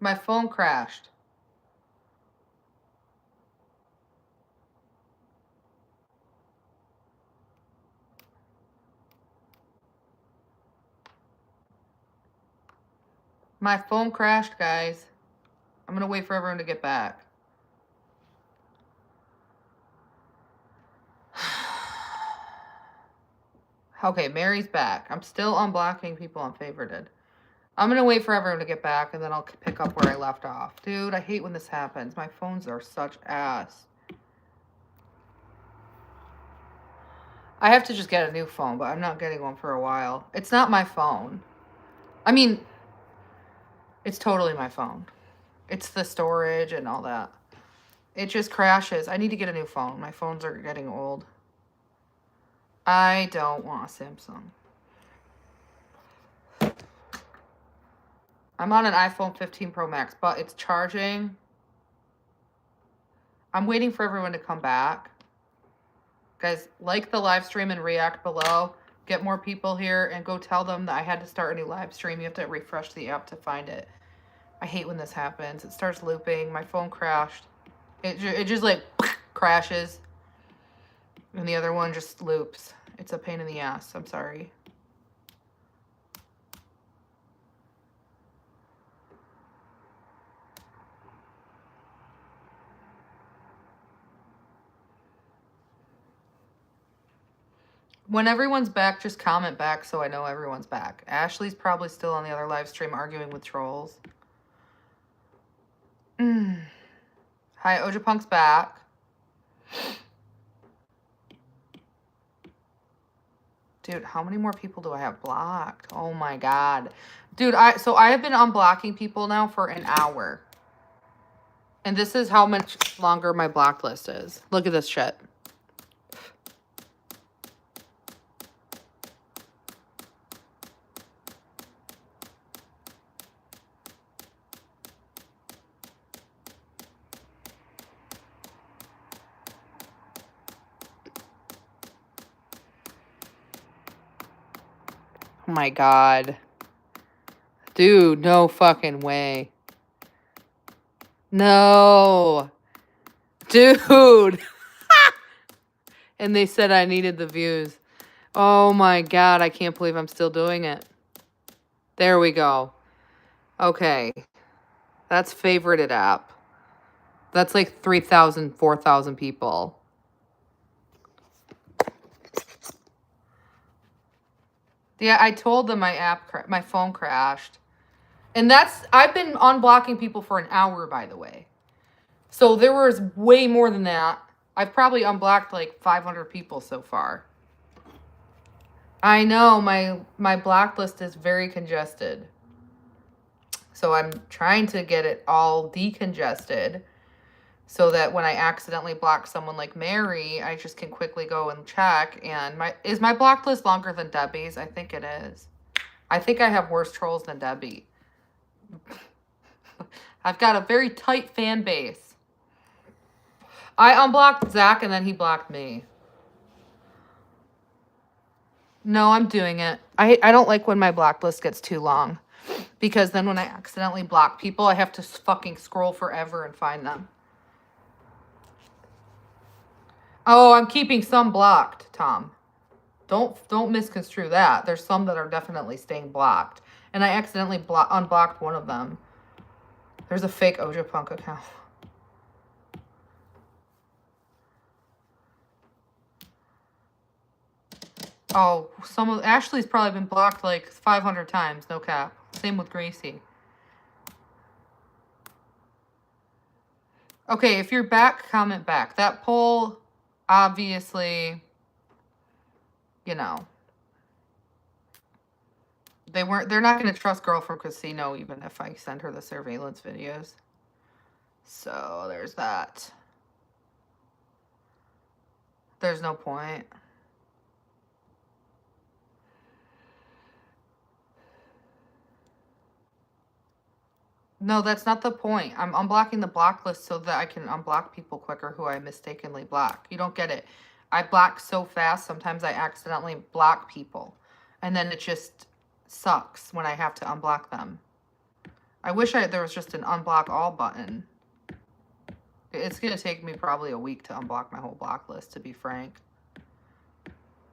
My phone crashed. My phone crashed, guys. I'm going to wait for everyone to get back. Okay, Mary's back. I'm still unblocking people on favorited. I'm going to wait for everyone to get back, and then I'll pick up where I left off. Dude, I hate when this happens. My phones are such ass. I have to just get a new phone, but I'm not getting one for a while. It's not my phone. I mean, it's totally my phone. It's the storage and all that. It just crashes. I need to get a new phone. My phones are getting old. I don't want a Samsung. I'm on an iPhone 15 Pro Max, but it's charging. I'm waiting for everyone to come back. Guys, like the live stream and react below. Get more people here and go tell them that I had to start a new live stream. You have to refresh the app to find it. I hate when this happens. It starts looping. My phone crashed. It just like crashes. And the other one just loops. It's a pain in the ass. I'm sorry. When everyone's back, just comment back so I know everyone's back. Ashley's probably still on the other live stream arguing with trolls. Hi, Ojapunk's back. Dude, how many more people do I have blocked? Oh my god. Dude, so I have been unblocking people now for an hour. And this is how much longer my blocked list is. Look at this shit. Oh my god. Dude, no fucking way. No. Dude. And they said I needed the views. Oh my god, I can't believe I'm still doing it. There we go. Okay. That's favorited app. That's like 3,000, 4,000 people. Yeah, I told them my phone crashed. And I've been unblocking people for an hour, by the way. So there was way more than that. I've probably unblocked like 500 people so far. I know, my blocked list is very congested. So I'm trying to get it all decongested so that when I accidentally block someone like Mary, I just can quickly go and check. And is my blocked list longer than Debbie's? I think it is. I think I have worse trolls than Debbie. I've got a very tight fan base. I unblocked Zach and then he blocked me. No, I'm doing it. I don't like when my block list gets too long. Because then when I accidentally block people, I have to fucking scroll forever and find them. Oh, I'm keeping some blocked, Tom. Don't misconstrue that. There's some that are definitely staying blocked. And I accidentally unblocked one of them. There's a fake Ojapunk account. Oh, Ashley's probably been blocked like 500 times, no cap. Same with Gracie. Okay, if you're back, comment back. That poll, obviously, you know, they're not going to trust Girl from Casino even if I send her the surveillance videos. So there's that. There's no point. No, that's not the point. I'm unblocking the block list so that I can unblock people quicker who I mistakenly block. You don't get it. I block so fast, sometimes I accidentally block people. And then it just sucks when I have to unblock them. I wish there was just an unblock all button. It's going to take me probably a week to unblock my whole block list, to be frank.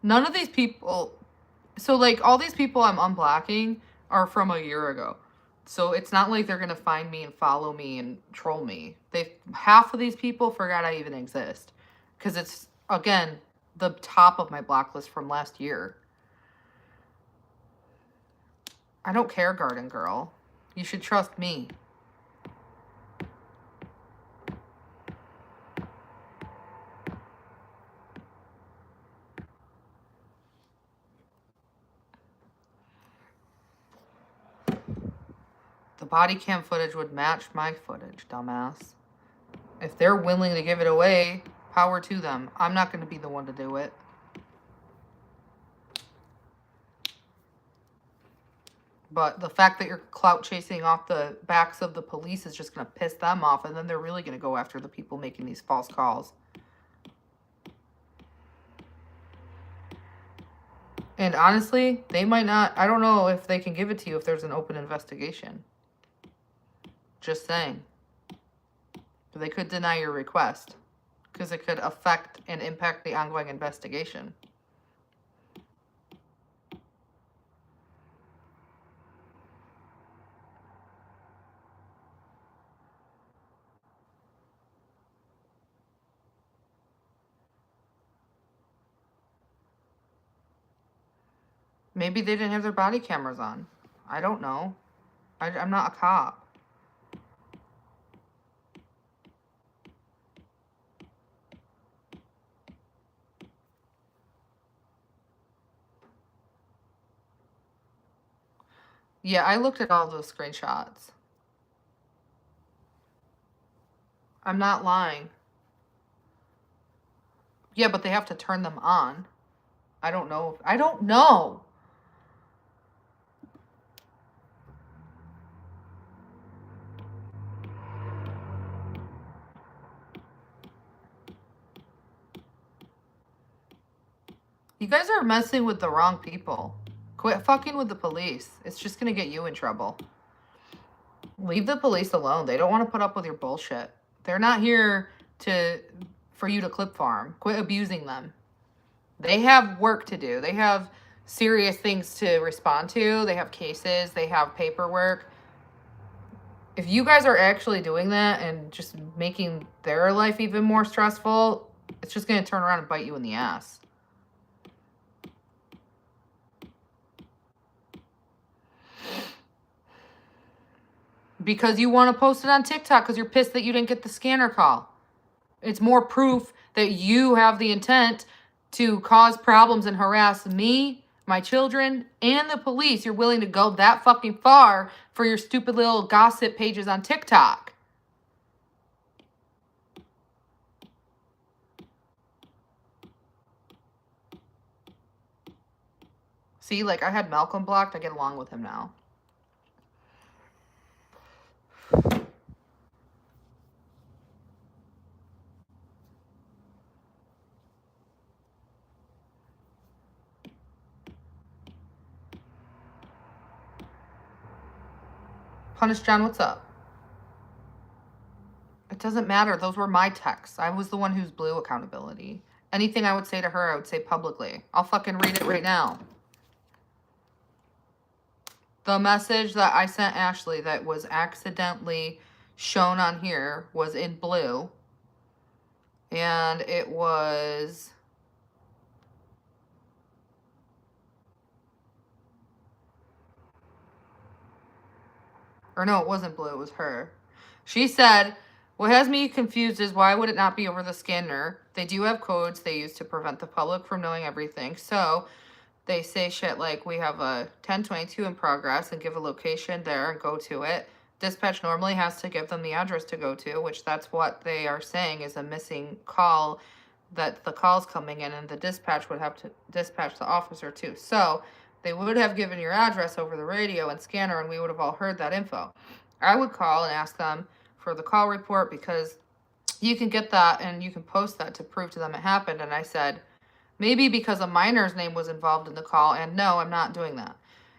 None of these people... So, like, all these people I'm unblocking are from a year ago. So it's not like they're going to find me and follow me and troll me. Half of these people forgot I even exist. Because it's, again, the top of my block list from last year. I don't care, Garden Girl. You should trust me. The body cam footage would match my footage, dumbass. If they're willing to give it away, power to them. I'm not going to be the one to do it. But the fact that you're clout chasing off the backs of the police is just going to piss them off, and then they're really going to go after the people making these false calls. And honestly, they might not... I don't know if they can give it to you if there's an open investigation. Just saying. But they could deny your request, because it could affect and impact the ongoing investigation. Maybe they didn't have their body cameras on. I don't know. I'm not a cop. Yeah, I looked at all those screenshots. I'm not lying. Yeah, but they have to turn them on. I don't know. I don't know. You guys are messing with the wrong people. Quit fucking with the police. It's just going to get you in trouble. Leave the police alone. They don't want to put up with your bullshit. They're not here for you to clip farm. Quit abusing them. They have work to do. They have serious things to respond to. They have cases. They have paperwork. If you guys are actually doing that and just making their life even more stressful, it's just going to turn around and bite you in the ass. Because you want to post it on TikTok because you're pissed that you didn't get the scanner call. It's more proof that you have the intent to cause problems and harass me, my children, and the police. You're willing to go that fucking far for your stupid little gossip pages on TikTok. See, like I had Malcolm blocked. I get along with him now. Punish John, what's up? It doesn't matter. Those were my texts. I was the one who's blew accountability. Anything I would say to her, I would say publicly. I'll fucking read it right now. The message that I sent Ashley that was accidentally shown on here was in blue. And it was... Or no, it wasn't blue. It was her. She said, what has me confused is why would it not be over the scanner? They do have codes they use to prevent the public from knowing everything. So they say shit like, we have a 1022 in progress and give a location there and go to it. Dispatch normally has to give them the address to go to, which that's what they are saying is a missing call, that the call's coming in and the dispatch would have to dispatch the officer too. So they would have given your address over the radio and scanner, and we would have all heard that info. I would call and ask them for the call report because you can get that and you can post that to prove to them it happened. And I said, maybe because a minor's name was involved in the call, and no, I'm not doing that.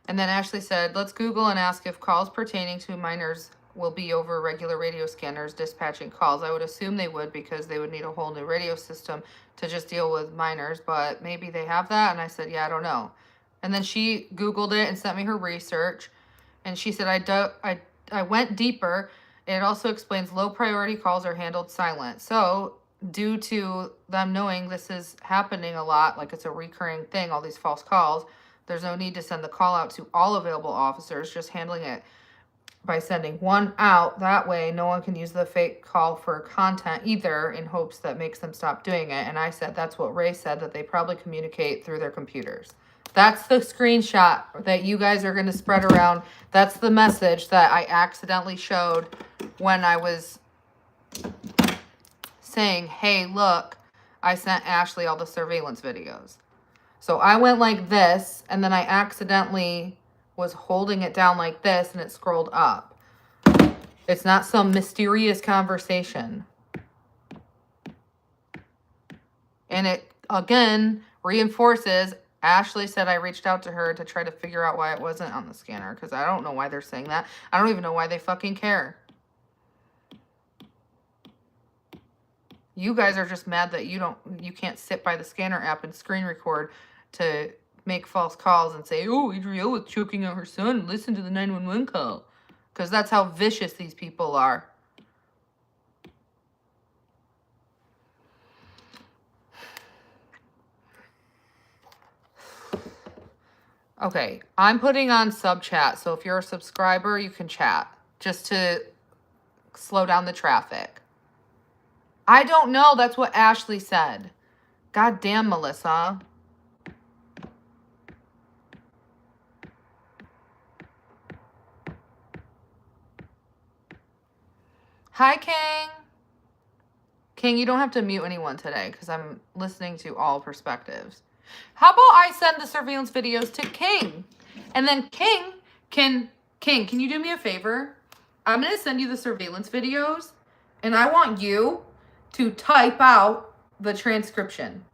And then Ashley said, let's Google and ask if calls pertaining to minors will be over regular radio scanners dispatching calls. I would assume they would because they would need a whole new radio system to just deal with minors, but maybe they have that. And I said, yeah, I don't know. And then she Googled it and sent me her research. And she said, I went deeper. It also explains low priority calls are handled silent. So due to them knowing this is happening a lot, like it's a recurring thing, all these false calls, there's no need to send the call out to all available officers, just handling it by sending one out. That way, no one can use the fake call for content either in hopes that makes them stop doing it. And I said, that's what Ray said, that they probably communicate through their computers. That's the screenshot that you guys are going to spread around. That's the message that I accidentally showed when I was saying, hey, look, I sent Ashley all the surveillance videos. So I went like this, and then I accidentally was holding it down like this, and it scrolled up. It's not some mysterious conversation. And it, again, reinforces, Ashley said I reached out to her to try to figure out why it wasn't on the scanner, because I don't know why they're saying that. I don't even know why they fucking care. You guys are just mad that you can't sit by the scanner app and screen record to make false calls and say, oh, Adrielle was choking out her son. Listen to the 911 call. Because that's how vicious these people are. Okay, I'm putting on sub chat. So if you're a subscriber, you can chat. Just to slow down the traffic. I don't know. That's what Ashley said. God damn, Melissa. Hi, King. King, you don't have to mute anyone today because I'm listening to all perspectives. How about I send the surveillance videos to King? And then King, can you do me a favor? I'm going to send you the surveillance videos, and I want you to type out the transcription.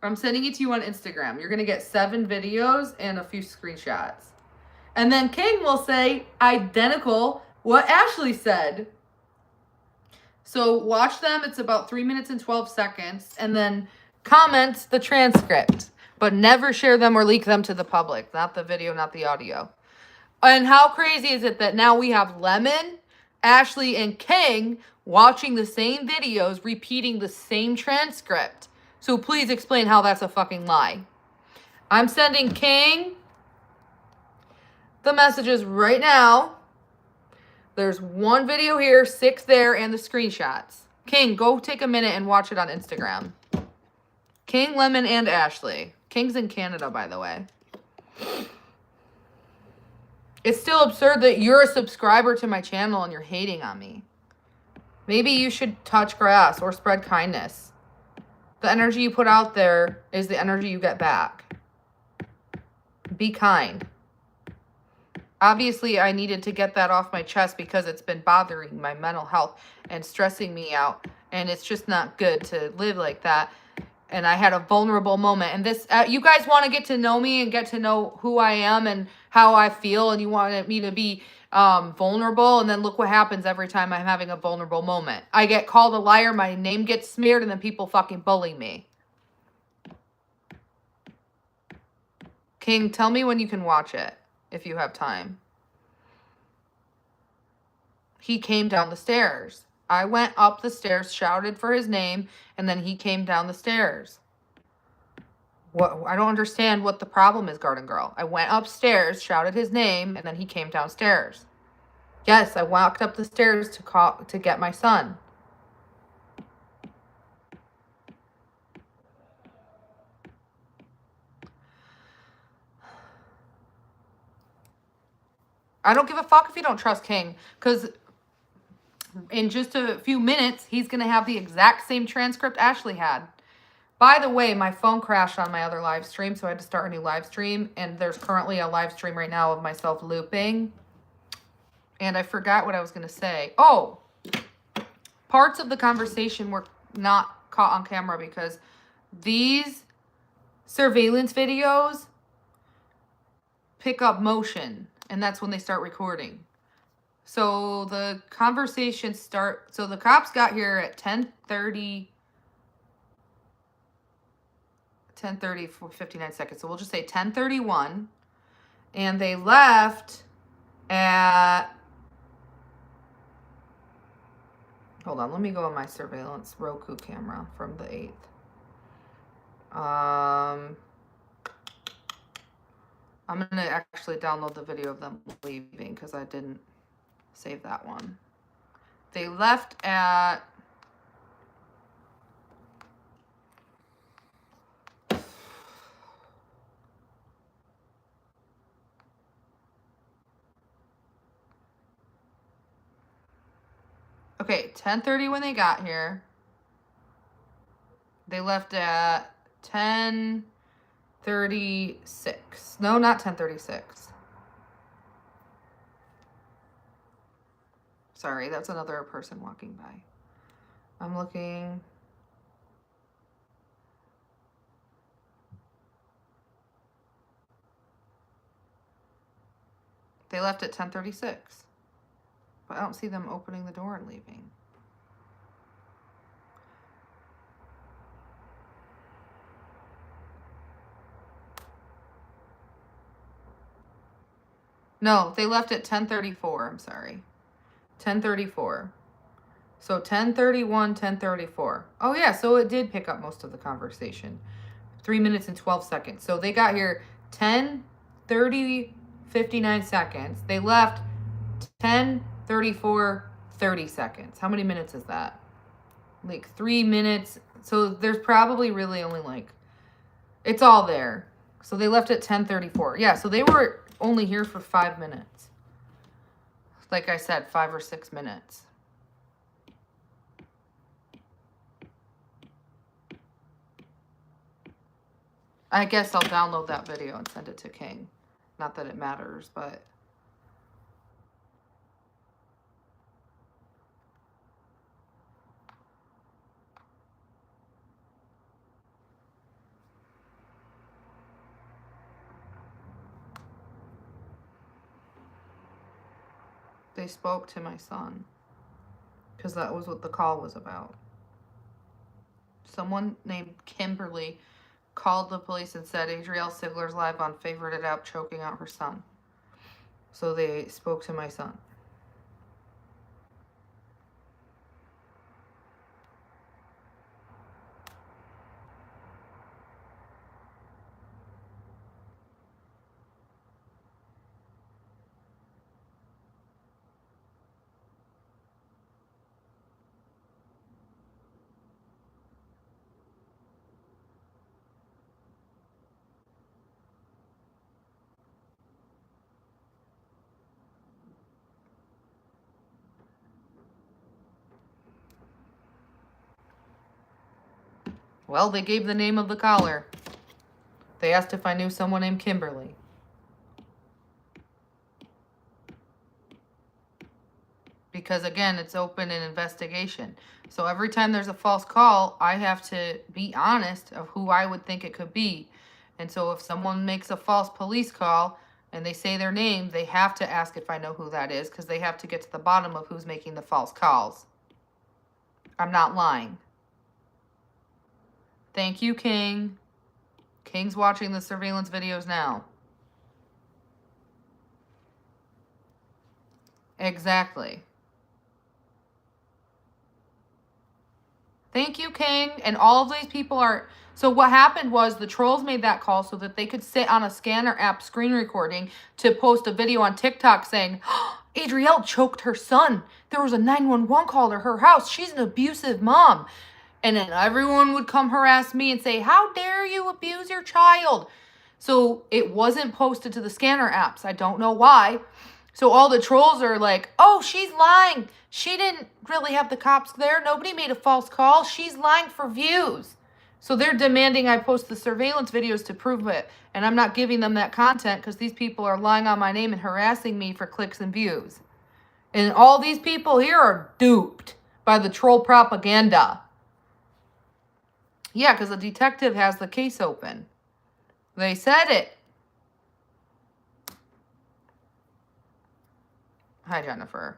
I'm sending it to you on Instagram. You're going to get 7 videos and a few screenshots. And then King will say identical what Ashley said. So watch them. It's about 3 minutes and 12 seconds. And then comment the transcript. But never share them or leak them to the public. Not the video, not the audio. And how crazy is it that now we have Lemon, Ashley, and King watching the same videos, repeating the same transcript. So please explain how that's a fucking lie. I'm sending King the messages right now. There's 1 video here, 6 there, and the screenshots. King, go take a minute and watch it on Instagram. King, Lemon, and Ashley. King's in Canada, by the way. It's still absurd that you're a subscriber to my channel and you're hating on me. Maybe you should touch grass or spread kindness. The energy you put out there is the energy you get back. Be kind. Obviously, I needed to get that off my chest because it's been bothering my mental health and stressing me out. And it's just not good to live like that. And I had a vulnerable moment. And this, you guys want to get to know me and get to know who I am and how I feel. And you wanted me to be vulnerable. And then look what happens every time I'm having a vulnerable moment. I get called a liar. My name gets smeared. And then people fucking bully me. King, tell me when you can watch it. If you have time. He came down the stairs. I went up the stairs, shouted for his name, and then he came down the stairs. What? I don't understand what the problem is, Garden Girl. I went upstairs, shouted his name, and then he came downstairs. Yes, I walked up the stairs to get my son. I don't give a fuck if you don't trust King, because in just a few minutes, he's going to have the exact same transcript Ashley had. By the way, my phone crashed on my other live stream, so I had to start a new live stream, and there's currently a live stream right now of myself looping, and I forgot what I was going to say. Oh, parts of the conversation were not caught on camera because these surveillance videos pick up motion, and that's when they start recording. So the conversation so the cops got here at 10:30 for 59 seconds. So we'll just say 10:31, and they left at, hold on, let me go on my surveillance Roku camera from the 8th. I'm going to actually download the video of them leaving because I didn't save that one. They left at okay, 10:30 when they got here. They left at 10:36. No, not 10:36. Sorry, that's another person walking by. I'm looking. They left at 10:36. But I don't see them opening the door and leaving. No, they left at 10:34. I'm sorry. 10:34. So 10:31, 10:34. Oh, yeah, so it did pick up most of the conversation. 3 minutes and 12 seconds. So they got here 10:30, 59 seconds. They left 10:34, 30 seconds. How many minutes is that? Like 3 minutes. So there's probably really only like, it's all there. So they left at 10:34. Yeah, so they were only here for 5 minutes. Like I said, 5 or 6 minutes. I guess I'll download that video and send it to King. Not that it matters, but... They spoke to my son. Because that was what the call was about. Someone named Kimberly called the police and said Adrielle Sigler's live on Favorited App choking out her son. So they spoke to my son. Well, they gave the name of the caller. They asked if I knew someone named Kimberly. Because, again, it's open in investigation. So every time there's a false call, I have to be honest of who I would think it could be. And so if someone makes a false police call and they say their name, they have to ask if I know who that is because they have to get to the bottom of who's making the false calls. I'm not lying. Thank you, King. King's watching the surveillance videos now. Exactly. Thank you, King. And all of these people are... So what happened was the trolls made that call so that they could sit on a scanner app screen recording to post a video on TikTok saying, oh, Adrielle choked her son. There was a 911 call to her house. She's an abusive mom. And then everyone would come harass me and say, how dare you abuse your child? So it wasn't posted to the scanner apps. I don't know why. So all the trolls are like, oh, she's lying. She didn't really have the cops there. Nobody made a false call. She's lying for views. So they're demanding I post the surveillance videos to prove it. And I'm not giving them that content because these people are lying on my name and harassing me for clicks and views. And all these people here are duped by the troll propaganda. Yeah, because the detective has the case open. They said it. Hi, Jennifer.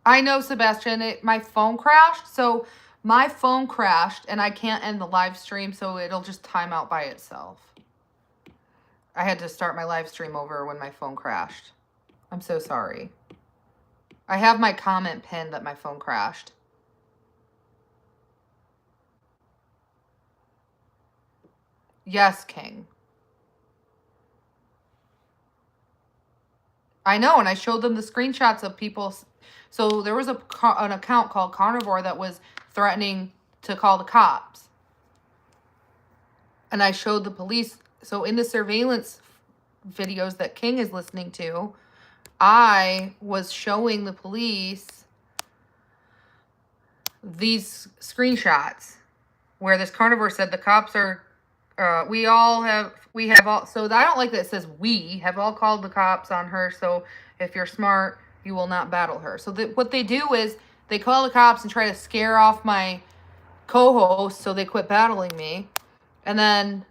I know, Sebastian. My phone crashed. So my phone crashed and I can't end the live stream, so it'll just time out by itself. I had to start my live stream over when my phone crashed. I'm so sorry. I have my comment pinned that my phone crashed. Yes, King. I know, and I showed them the screenshots of people. So there was an account called Carnivore that was threatening to call the cops. And I showed the police. So in the surveillance videos that King is listening to, I was showing the police these screenshots where this carnivore said the cops are, we have all, so I don't like that it says we have all called the cops on her. So if you're smart, you will not battle her. So what they do is they call the cops and try to scare off my co-host so they quit battling me. And then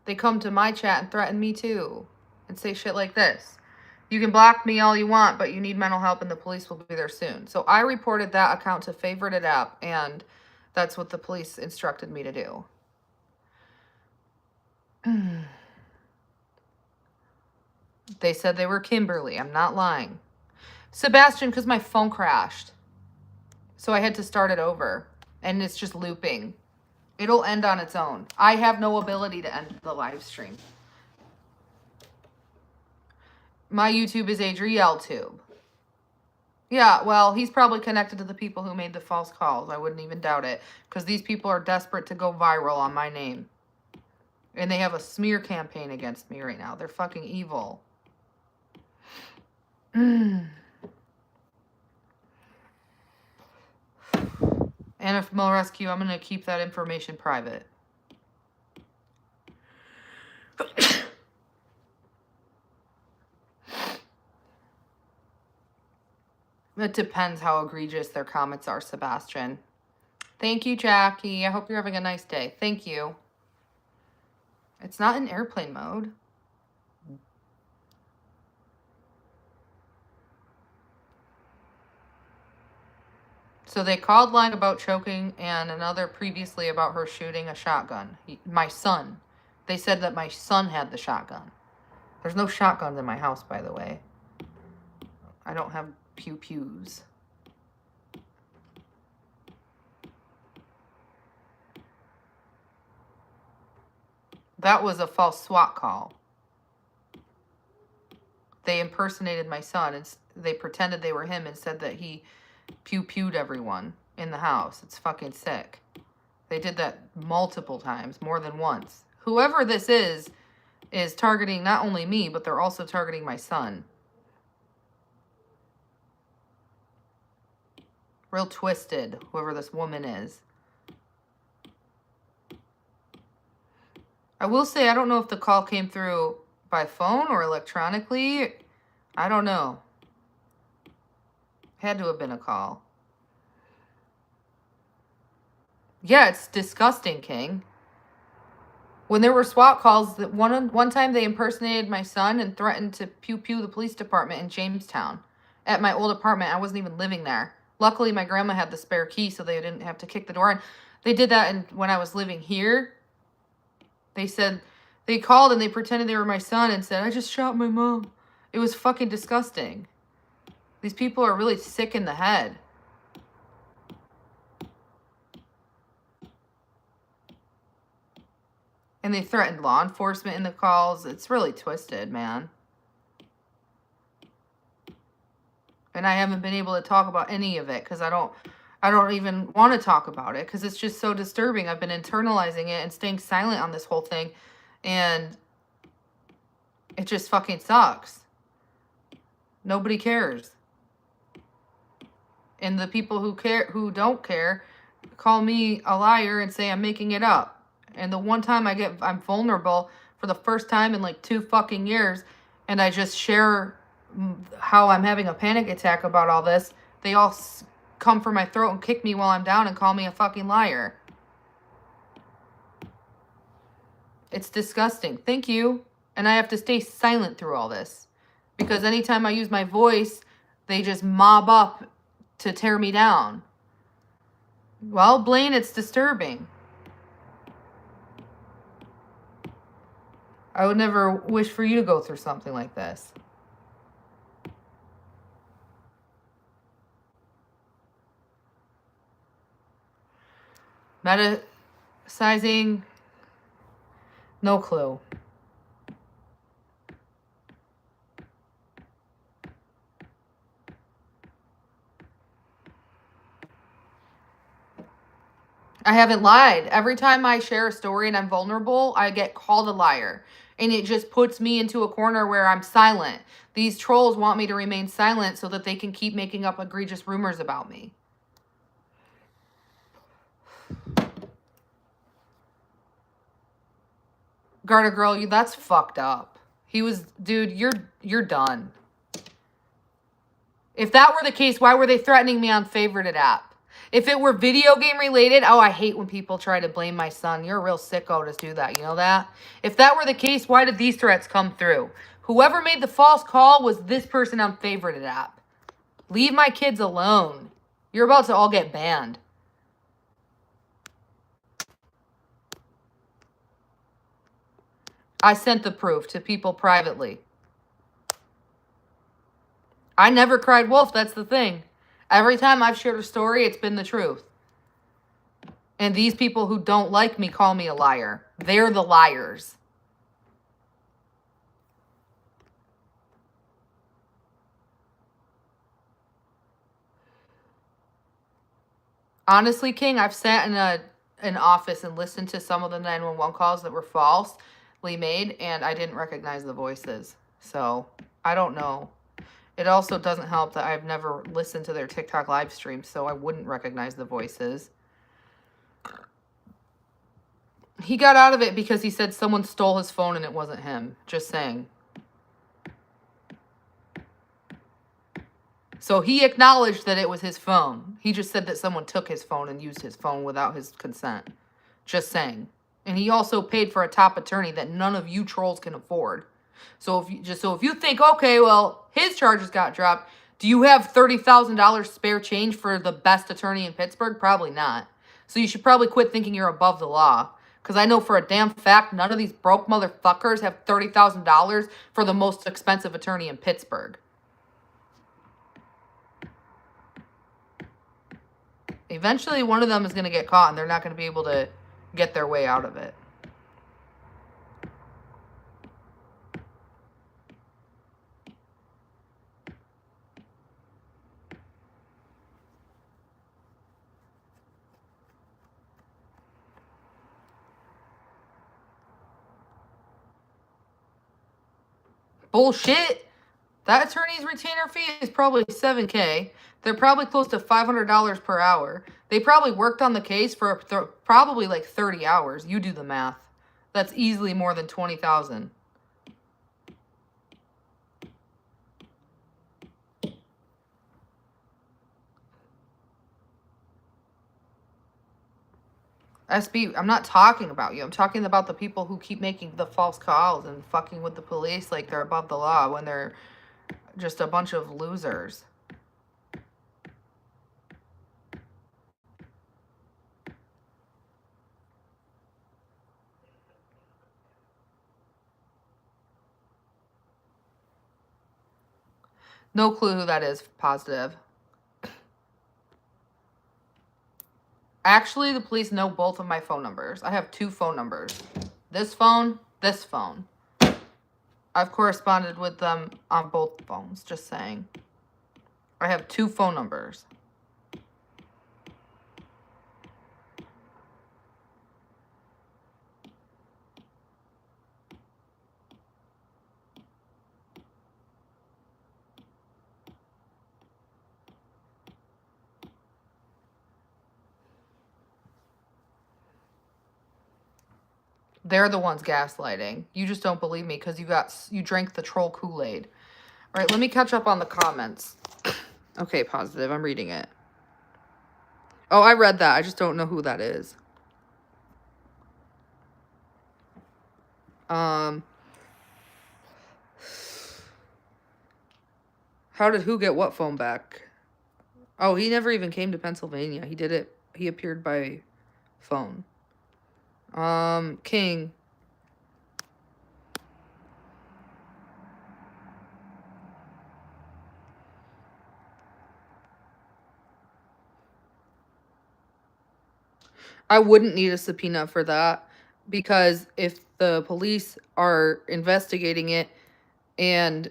they come to my chat and threaten me too and say shit like this. You can block me all you want, but you need mental help and the police will be there soon. So I reported that account to Favorited App, and that's what the police instructed me to do. They said they were Kimberly. I'm not lying. Sebastian, because my phone crashed. So I had to start it over. And it's just looping. It'll end on its own. I have no ability to end the live stream. My YouTube is Adrielle Tube. Yeah, well, he's probably connected to the people who made the false calls. I wouldn't even doubt it. Because these people are desperate to go viral on my name. And they have a smear campaign against me right now. They're fucking evil. Animal Rescue, I'm going to keep that information private. It depends how egregious their comments are, Sebastian. Thank you, Jackie. I hope you're having a nice day. Thank you. It's not in airplane mode. So they called lying about choking and another previously about her shooting a shotgun. My son. They said that my son had the shotgun. There's no shotguns in my house, by the way. I don't have pew-pews. That was a false SWAT call. They impersonated my son and they pretended they were him and said that he pew-pewed everyone in the house. It's fucking sick. They did that multiple times, more than once. Whoever this is targeting not only me, but they're also targeting my son. Real twisted, whoever this woman is. I will say, I don't know if the call came through by phone or electronically. I don't know. Had to have been a call. Yeah, it's disgusting, King. When there were SWAT calls, that one time they impersonated my son and threatened to pew-pew the police department in Jamestown. At my old apartment, I wasn't even living there. Luckily, my grandma had the spare key, so they didn't have to kick the door in. They did that when I was living here. They said, they called and they pretended they were my son and said, I just shot my mom. It was fucking disgusting. These people are really sick in the head. And they threatened law enforcement in the calls. It's really twisted, man. And I haven't been able to talk about any of it because I don't even want to talk about it because it's just so disturbing. I've been internalizing it and staying silent on this whole thing. And it just fucking sucks. Nobody cares. And the people who don't care, call me a liar and say I'm making it up. And the one time I'm vulnerable for the first time in like 2 fucking years, and I just share how I'm having a panic attack about all this, they all come for my throat and kick me while I'm down and call me a fucking liar. It's disgusting. Thank you. And I have to stay silent through all this. Because anytime I use my voice, they just mob up to tear me down. Well, Blaine, it's disturbing. I would never wish for you to go through something like this. Metasizing, no clue. I haven't lied. Every time I share a story and I'm vulnerable, I get called a liar. And it just puts me into a corner where I'm silent. These trolls want me to remain silent so that they can keep making up egregious rumors about me. Garter girl, that's fucked up. He was, dude, you're done. If that were the case, why were they threatening me on favorited app? If it were video game related, oh, I hate when people try to blame my son. You're a real sicko to do that. You know that? If that were the case, why did these threats come through? Whoever made the false call was this person on favorited app. Leave my kids alone. You're about to all get banned. I sent the proof to people privately. I never cried wolf. That's the thing. Every time I've shared a story, it's been the truth. And these people who don't like me call me a liar. They're the liars. Honestly, King, I've sat in an office and listened to some of the 911 calls that were falsely made, and I didn't recognize the voices. So, I don't know. It also doesn't help that I've never listened to their TikTok live stream, so I wouldn't recognize the voices. He got out of it because he said someone stole his phone and it wasn't him. Just saying. So he acknowledged that it was his phone. He just said that someone took his phone and used his phone without his consent. Just saying. And he also paid for a top attorney that none of you trolls can afford. So if you think, okay, well, his charges got dropped, do you have $30,000 spare change for the best attorney in Pittsburgh? Probably not. So you should probably quit thinking you're above the law. Because I know for a damn fact, none of these broke motherfuckers have $30,000 for the most expensive attorney in Pittsburgh. Eventually, one of them is going to get caught, and they're not going to be able to get their way out of it. Bullshit. That attorney's retainer fee is probably $7,000. They're probably close to $500 per hour. They probably worked on the case for probably like 30 hours. You do the math. That's easily more than $20,000. SB, I'm not talking about you. I'm talking about the people who keep making the false calls and fucking with the police like they're above the law when they're just a bunch of losers. No clue who that is, positive. Actually, the police know both of my phone numbers. I have 2 phone numbers. This phone, this phone. I've corresponded with them on both phones, just saying. I have 2 phone numbers. They're the ones gaslighting. You just don't believe me because you drank the troll Kool-Aid. All right, let me catch up on the comments. Okay, positive. I'm reading it. Oh, I read that. I just don't know who that is. How did who get what phone back? Oh, he never even came to Pennsylvania. He did it. He appeared by phone. King. I wouldn't need a subpoena for that because if the police are investigating it and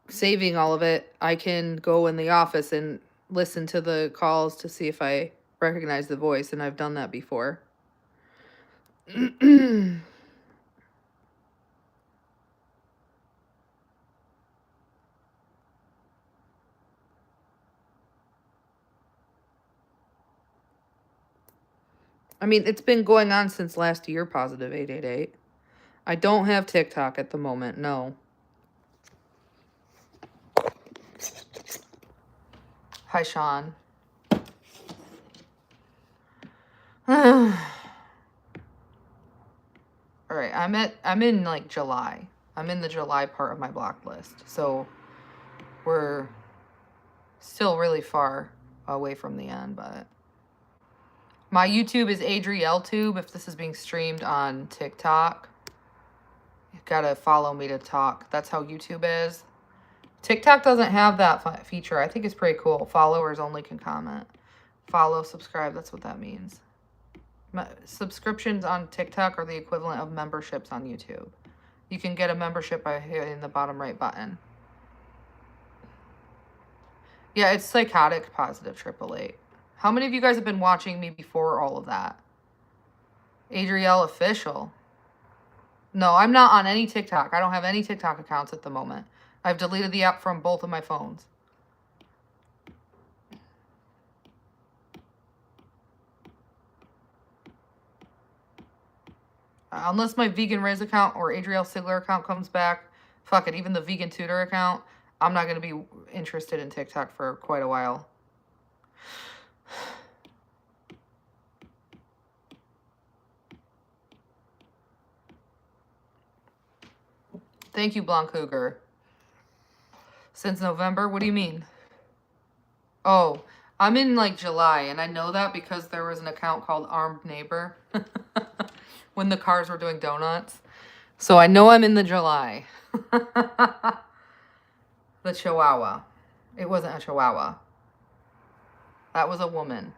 saving all of it, I can go in the office and listen to the calls to see if I recognize the voice, and I've done that before. I mean, it's been going on since last year, positive 888. I don't have TikTok at the moment, no. Hi, Sean. All right, I'm in like July. I'm in the July part of my block list. So we're still really far away from the end, but my YouTube is Adrielle Tube if this is being streamed on TikTok. You've got to follow me to talk. That's how YouTube is. TikTok doesn't have that feature. I think it's pretty cool. Followers only can comment. Follow, subscribe. That's what that means. Subscriptions on TikTok are the equivalent of memberships on YouTube. You can get a membership by hitting the bottom right button. Yeah, it's psychotic positive 888. How many of you guys have been watching me before all of that? Adrielle Official. No, I'm not on any TikTok. I don't have any TikTok accounts at the moment. I've deleted the app from both of my phones. Unless my Vegan Riz account or Adrielle Sigler account comes back, fuck it, even the Vegan Tutor account, I'm not going to be interested in TikTok for quite a while. Thank you, Blanc Cougar. Since November? What do you mean? Oh, I'm in like July, and I know that because there was an account called Armed Neighbor when the cars were doing donuts. So I know I'm in the July. The Chihuahua. It wasn't a Chihuahua. That was a woman.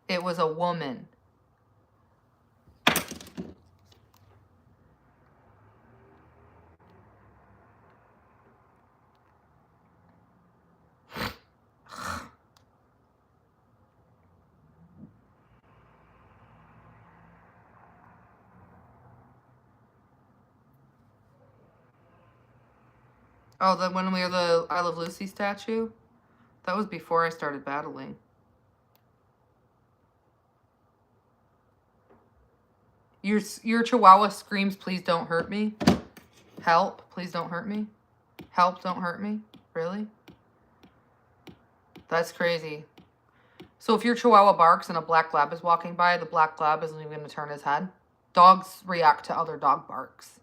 It was a woman. Oh, the when we were the I Love Lucy statue? That was before I started battling. Your Chihuahua screams, please don't hurt me. Help, please don't hurt me. Help, don't hurt me. Really? That's crazy. So if your Chihuahua barks and a black lab is walking by, the black lab isn't even going to turn his head. Dogs react to other dog barks.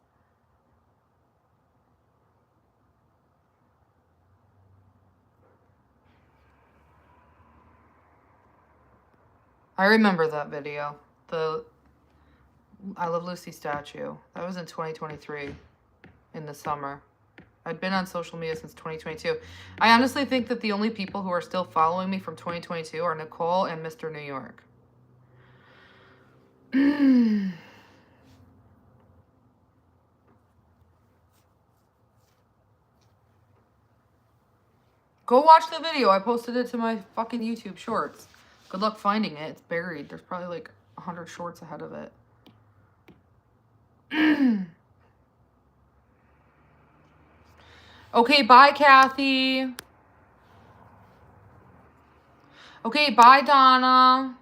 I remember that video. The I Love Lucy statue. That was in 2023 in the summer. I'd been on social media since 2022. I honestly think that the only people who are still following me from 2022 are Nicole and Mr. New York. Go watch the video. I posted it to my fucking YouTube shorts. Good luck finding it. It's buried. There's probably like 100 shorts ahead of it. Okay, bye, Kathy. Okay, bye, Donna.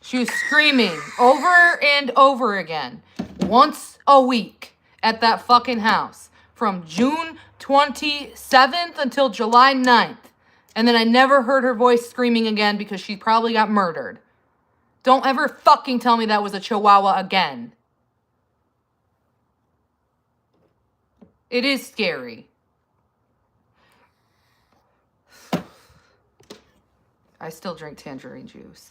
She was screaming over and over again, once a week at that fucking house from June 27th until July 9th. And then I never heard her voice screaming again because she probably got murdered. Don't ever fucking tell me that was a Chihuahua again. It is scary. I still drink tangerine juice.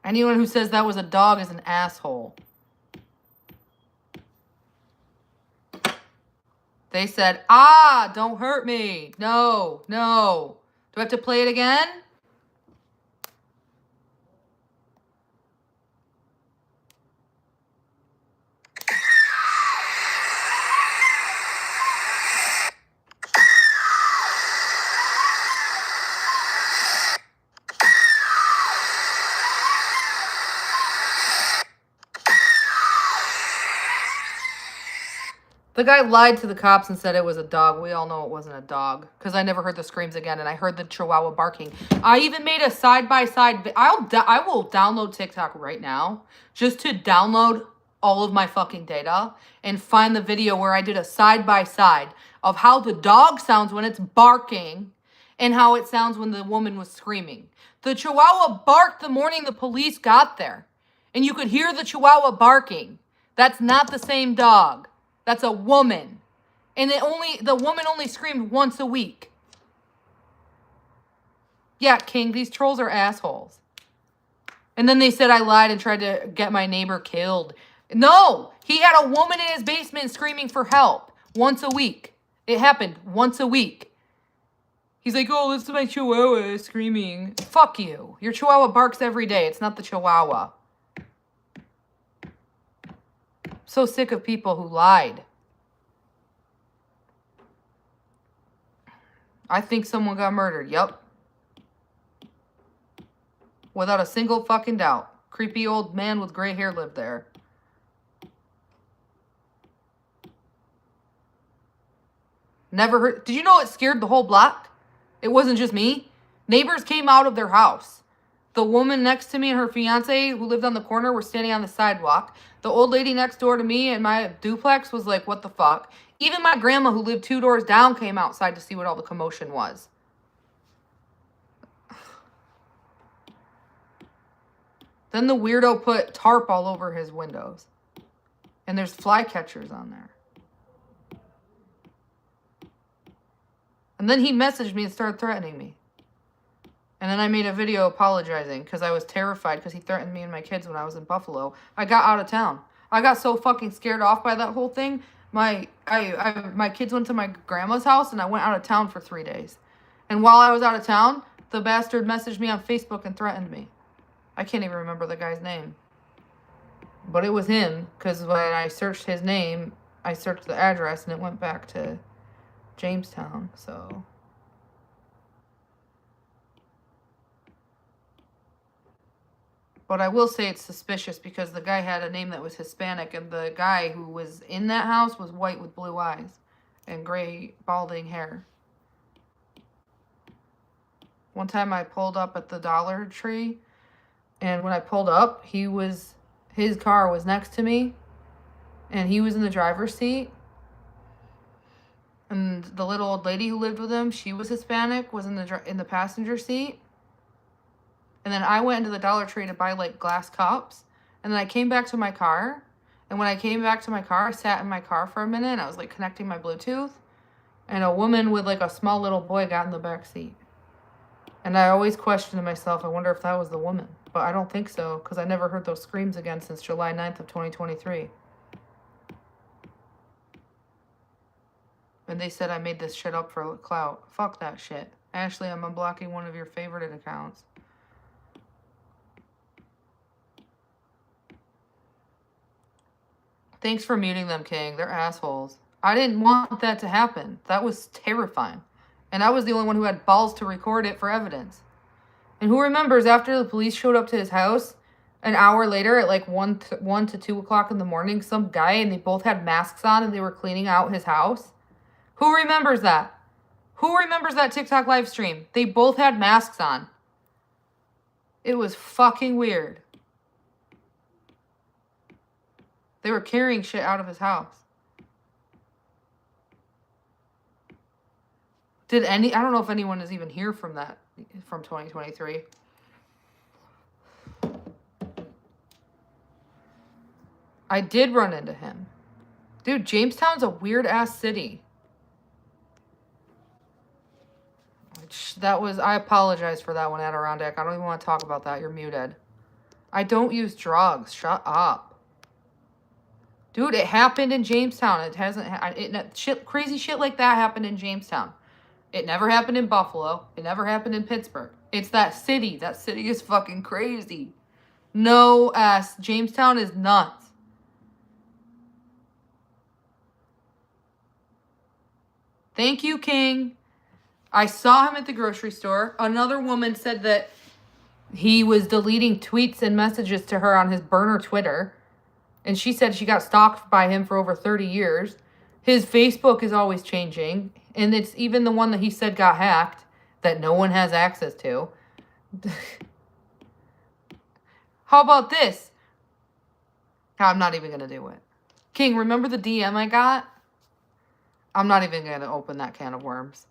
Anyone who says that was a dog is an asshole. They said, don't hurt me. No. Do I have to play it again? The guy lied to the cops and said it was a dog. We all know it wasn't a dog because I never heard the screams again, and I heard the Chihuahua barking. I even made a side-by-side. I will download TikTok right now just to download all of my fucking data and find the video where I did a side-by-side of how the dog sounds when it's barking and how it sounds when the woman was screaming. The Chihuahua barked the morning the police got there, and you could hear the Chihuahua barking. That's not the same dog. That's a woman. And the woman only screamed once a week. Yeah, King, these trolls are assholes. And then they said I lied and tried to get my neighbor killed. No, he had a woman in his basement screaming for help once a week. It happened once a week. He's like, oh, this is my Chihuahua screaming. Fuck you. Your Chihuahua barks every day. It's not the Chihuahua. So sick of people who lied. I think someone got murdered. Yep. Without a single fucking doubt. Creepy old man with gray hair lived there. Never heard. Did you know it scared the whole block? It wasn't just me. Neighbors came out of their house. The woman next to me and her fiance who lived on the corner were standing on the sidewalk. The old lady next door to me and my duplex was like, what the fuck? Even my grandma who lived 2 doors down came outside to see what all the commotion was. Then the weirdo put tarp all over his windows. And there's fly catchers on there. And then he messaged me and started threatening me. And then I made a video apologizing because I was terrified because he threatened me and my kids when I was in Buffalo. I got out of town. I got so fucking scared off by that whole thing. My kids went to my grandma's house and I went out of town for 3 days. And while I was out of town, the bastard messaged me on Facebook and threatened me. I can't even remember the guy's name. But it was him because when I searched his name, I searched the address and it went back to Jamestown, so... But I will say it's suspicious because the guy had a name that was Hispanic and the guy who was in that house was white with blue eyes and gray balding hair. One time I pulled up at the Dollar Tree, and when I pulled up, his car was next to me, and he was in the driver's seat. And the little old lady who lived with him, she was Hispanic, was in the passenger seat. And then I went into the Dollar Tree to buy like glass cups. And then I came back to my car. And when I came back to my car, I sat in my car for a minute. And I was like connecting my Bluetooth. And a woman with like a small little boy got in the back seat. And I always questioned myself, I wonder if that was the woman. But I don't think so, because I never heard those screams again since July 9th of 2023. And they said I made this shit up for clout. Fuck that shit. Ashley, I'm unblocking one of your favorited accounts. Thanks for muting them, King. They're assholes. I didn't want that to happen. That was terrifying. And I was the only one who had balls to record it for evidence. And who remembers after the police showed up to his house, an hour later at like 1 to 2 o'clock in the morning, some guy, and they both had masks on and they were cleaning out his house? Who remembers that? Who remembers that TikTok live stream? They both had masks on. It was fucking weird. They were carrying shit out of his house. I don't know if anyone is even here from 2023. I did run into him. Dude, Jamestown's a weird ass city. I apologize for that one, Adirondack. I don't even want to talk about that. You're muted. I don't use drugs. Shut up. Dude, it happened in Jamestown. It hasn't, crazy shit like that happened in Jamestown. It never happened in Buffalo. It never happened in Pittsburgh. It's that city. That city is fucking crazy. No ass. Jamestown is nuts. Thank you, King. I saw him at the grocery store. Another woman said that he was deleting tweets and messages to her on his burner Twitter. And she said she got stalked by him for over 30 years. His Facebook is always changing. And it's even the one that he said got hacked that no one has access to. How about this? I'm not even going to do it. King, remember the DM I got? I'm not even going to open that can of worms.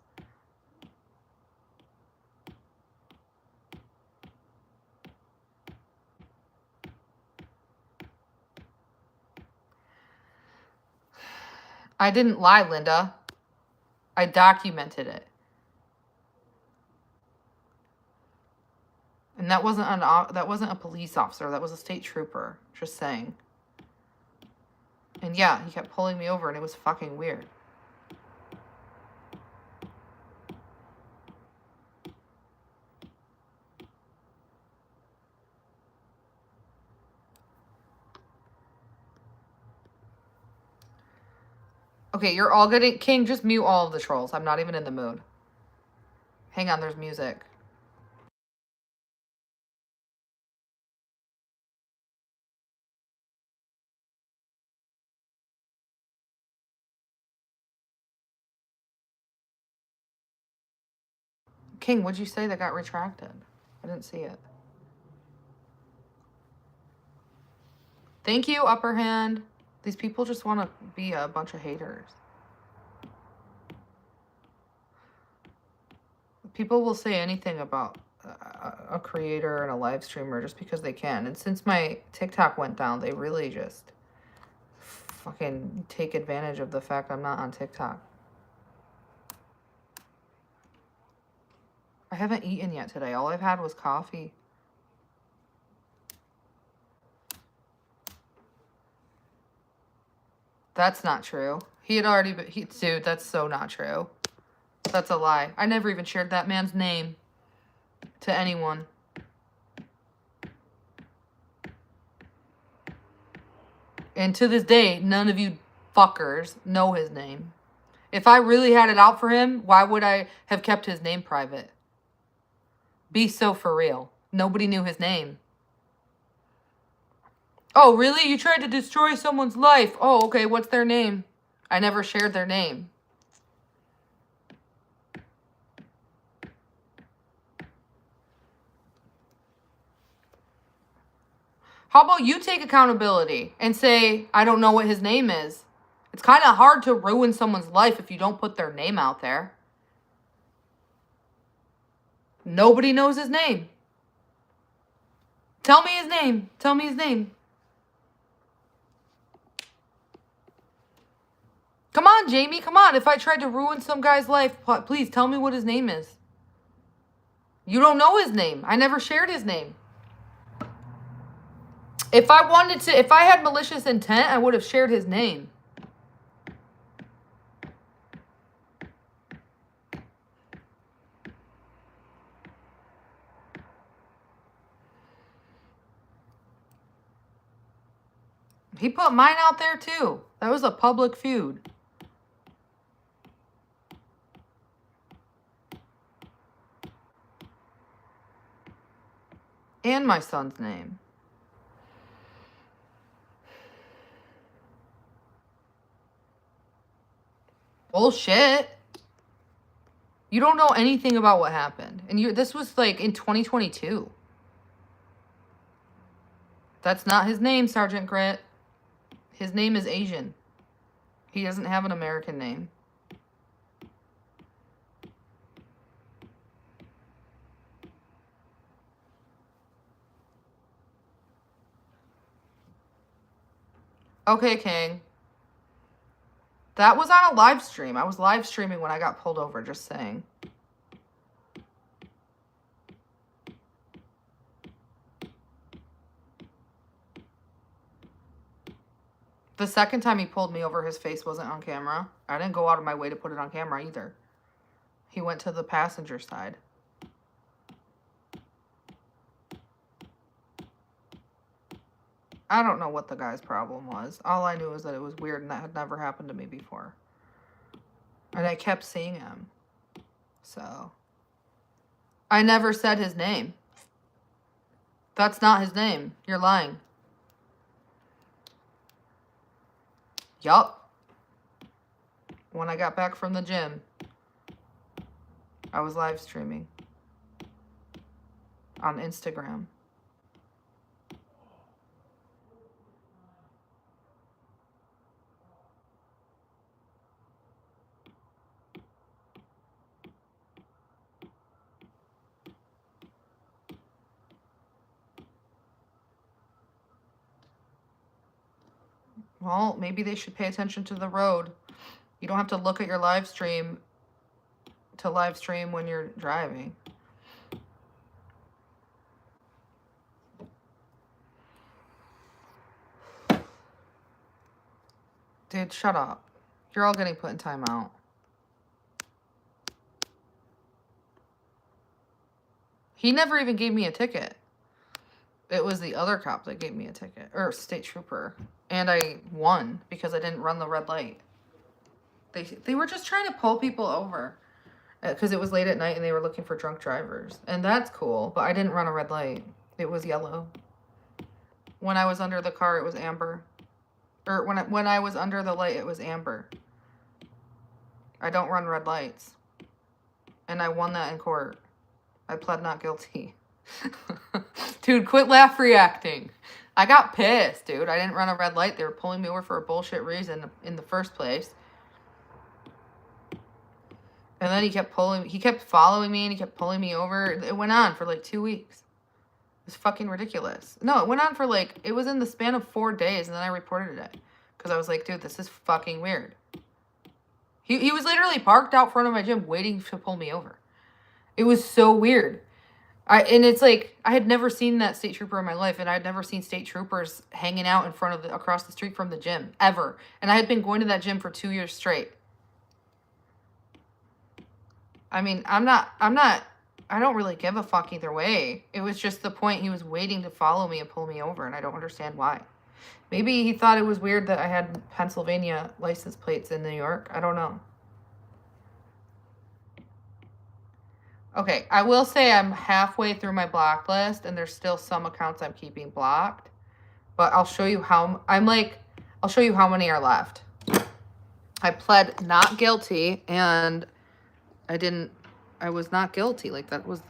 I didn't lie, Linda. I documented it. And that wasn't a police officer. That was a state trooper. Just saying. And yeah, he kept pulling me over and it was fucking weird. Okay, you're all getting... King, just mute all of the trolls. I'm not even in the mood. Hang on, there's music. King, what'd you say that got retracted? I didn't see it. Thank you, Upper Hand. These people just want to be a bunch of haters. People will say anything about a creator and a live streamer just because they can. And since my TikTok went down, they really just fucking take advantage of the fact I'm not on TikTok. I haven't eaten yet today. All I've had was coffee. That's not true. He had already been... Dude, that's so not true. That's a lie. I never even shared that man's name to anyone. And to this day, none of you fuckers know his name. If I really had it out for him, why would I have kept his name private? Be so for real. Nobody knew his name. Oh, really? You tried to destroy someone's life. Oh, okay. What's their name? I never shared their name. How about you take accountability and say, I don't know what his name is. It's kind of hard to ruin someone's life if you don't put their name out there. Nobody knows his name. Tell me his name. Tell me his name. Come on, Jamie. Come on. If I tried to ruin some guy's life, please tell me what his name is. You don't know his name. I never shared his name. If I had malicious intent, I would have shared his name. He put mine out there too. That was a public feud. And my son's name. Bullshit. You don't know anything about what happened. And this was like in 2022. That's not his name, Sergeant Grit. His name is Asian. He doesn't have an American name. Okay, King. That was on a live stream. I was live streaming when I got pulled over, just saying. The second time he pulled me over, his face wasn't on camera. I didn't go out of my way to put it on camera either. He went to the passenger side. I don't know what the guy's problem was. All I knew was that it was weird and that had never happened to me before. And I kept seeing him. So. I never said his name. That's not his name. You're lying. Yup. When I got back from the gym, I was live streaming on Instagram. Well, maybe they should pay attention to the road. You don't have to look at your live stream to live stream when you're driving. Dude, shut up. You're all getting put in timeout. He never even gave me a ticket. It was the other cop that gave me a ticket. Or state trooper. And I won because I didn't run the red light. They were just trying to pull people over. Because it was late at night and they were looking for drunk drivers. And that's cool. But I didn't run a red light. It was yellow. When I was under the car, it was amber. Or when I was under the light, it was amber. I don't run red lights. And I won that in court. I pled not guilty. Dude, quit laugh reacting. I got pissed, dude. I didn't run a red light. They were pulling me over for a bullshit reason in the first place. And then he kept following me and he kept pulling me over. It went on for like 2 weeks. It was fucking ridiculous. No, it went on for like, it was in the span of 4 days and then I reported it. Because I was like, dude, this is fucking weird. He was literally parked out front of my gym waiting to pull me over. It was so weird. And it's like, I had never seen that state trooper in my life, and I had never seen state troopers hanging out in front of across the street from the gym, ever. And I had been going to that gym for 2 years straight. I mean, I don't really give a fuck either way. It was just the point he was waiting to follow me and pull me over, and I don't understand why. Maybe he thought it was weird that I had Pennsylvania license plates in New York. I don't know. Okay, I will say I'm halfway through my block list, and there's still some accounts I'm keeping blocked. But I'll show you how I'll show you how many are left. I pled not guilty, and I was not guilty. Like, that was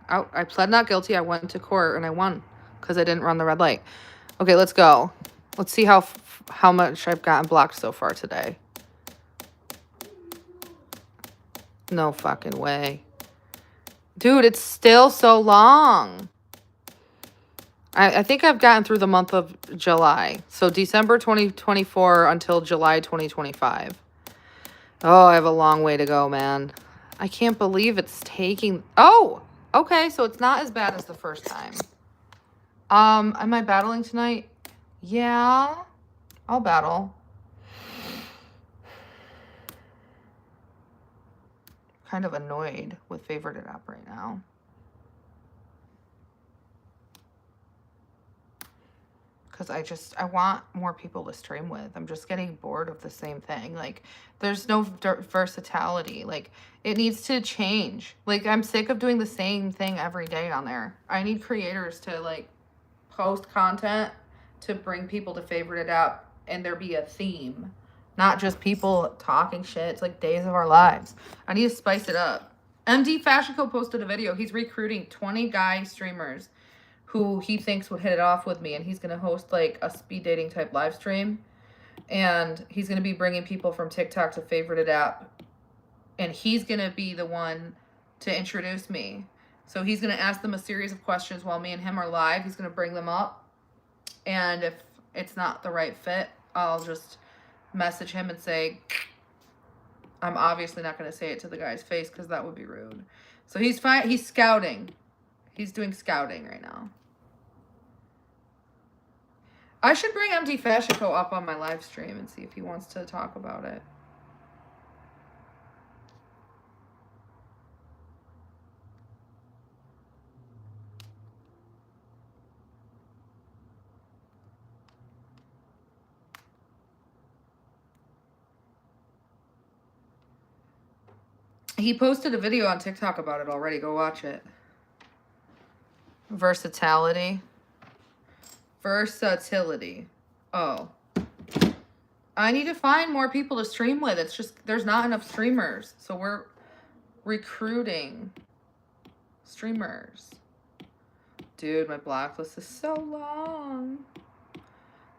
I pled not guilty. I went to court, and I won because I didn't run the red light. Okay, let's go. Let's see how much I've gotten blocked so far today. No fucking way. Dude, it's still so long. I think I've gotten through the month of July. So December 2024 until July 2025. Oh, I have a long way to go, man. I can't believe it's taking... Oh! Okay, so it's not as bad as the first time. Am I battling tonight? Yeah. I'll battle. Kind of annoyed with favorited app right now. Because I want more people to stream with. I'm just getting bored of the same thing. Like, there's no versatility. Like, it needs to change. Like, I'm sick of doing the same thing every day on there. I need creators to, like, post content to bring people to favorited app and there be a theme. Not just people talking shit. It's like days of our lives. I need to spice it up. MD Fashion Co posted a video. He's recruiting 20 guy streamers who he thinks would hit it off with me, and he's going to host like a speed dating type live stream, and he's going to be bringing people from TikTok to favorited app, and he's going to be the one to introduce me. So he's going to ask them a series of questions while me and him are live. He's going to bring them up, and if it's not the right fit, I'll just message him and say, I'm obviously not going to say it to the guy's face because that would be rude. So he's fine. He's scouting. He's doing scouting right now. I should bring MD Fashion Co up on my live stream and see if he wants to talk about it. He posted a video on TikTok about it already. Go watch it. Versatility. Oh. I need to find more people to stream with. It's just, there's not enough streamers. So we're recruiting streamers. Dude, my blacklist is so long.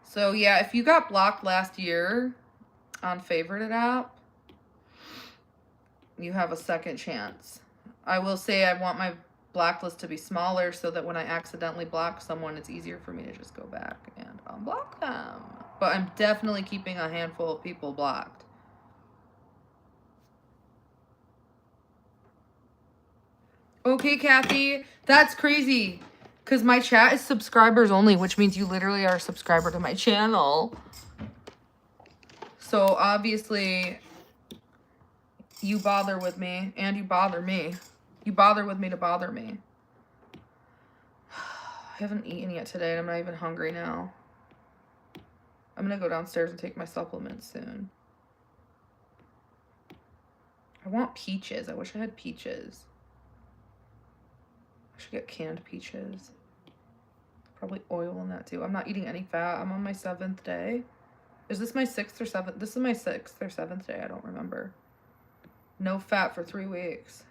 So yeah, if you got blocked last year on favorited app, you have a second chance. I will say I want my blacklist to be smaller so that when I accidentally block someone, it's easier for me to just go back and unblock them. But I'm definitely keeping a handful of people blocked. Okay, Kathy, that's crazy. Because my chat is subscribers only, which means you literally are a subscriber to my channel. So obviously, you bother with me and you bother me. You bother with me to bother me. I haven't eaten yet today and I'm not even hungry now. I'm going to go downstairs and take my supplements soon. I want peaches. I wish I had peaches. I should get canned peaches. Probably oil in that too. I'm not eating any fat. I'm on my 7th day. Is this my 6th or 7th? This is my 6th or 7th day. I don't remember. No fat for 3 weeks.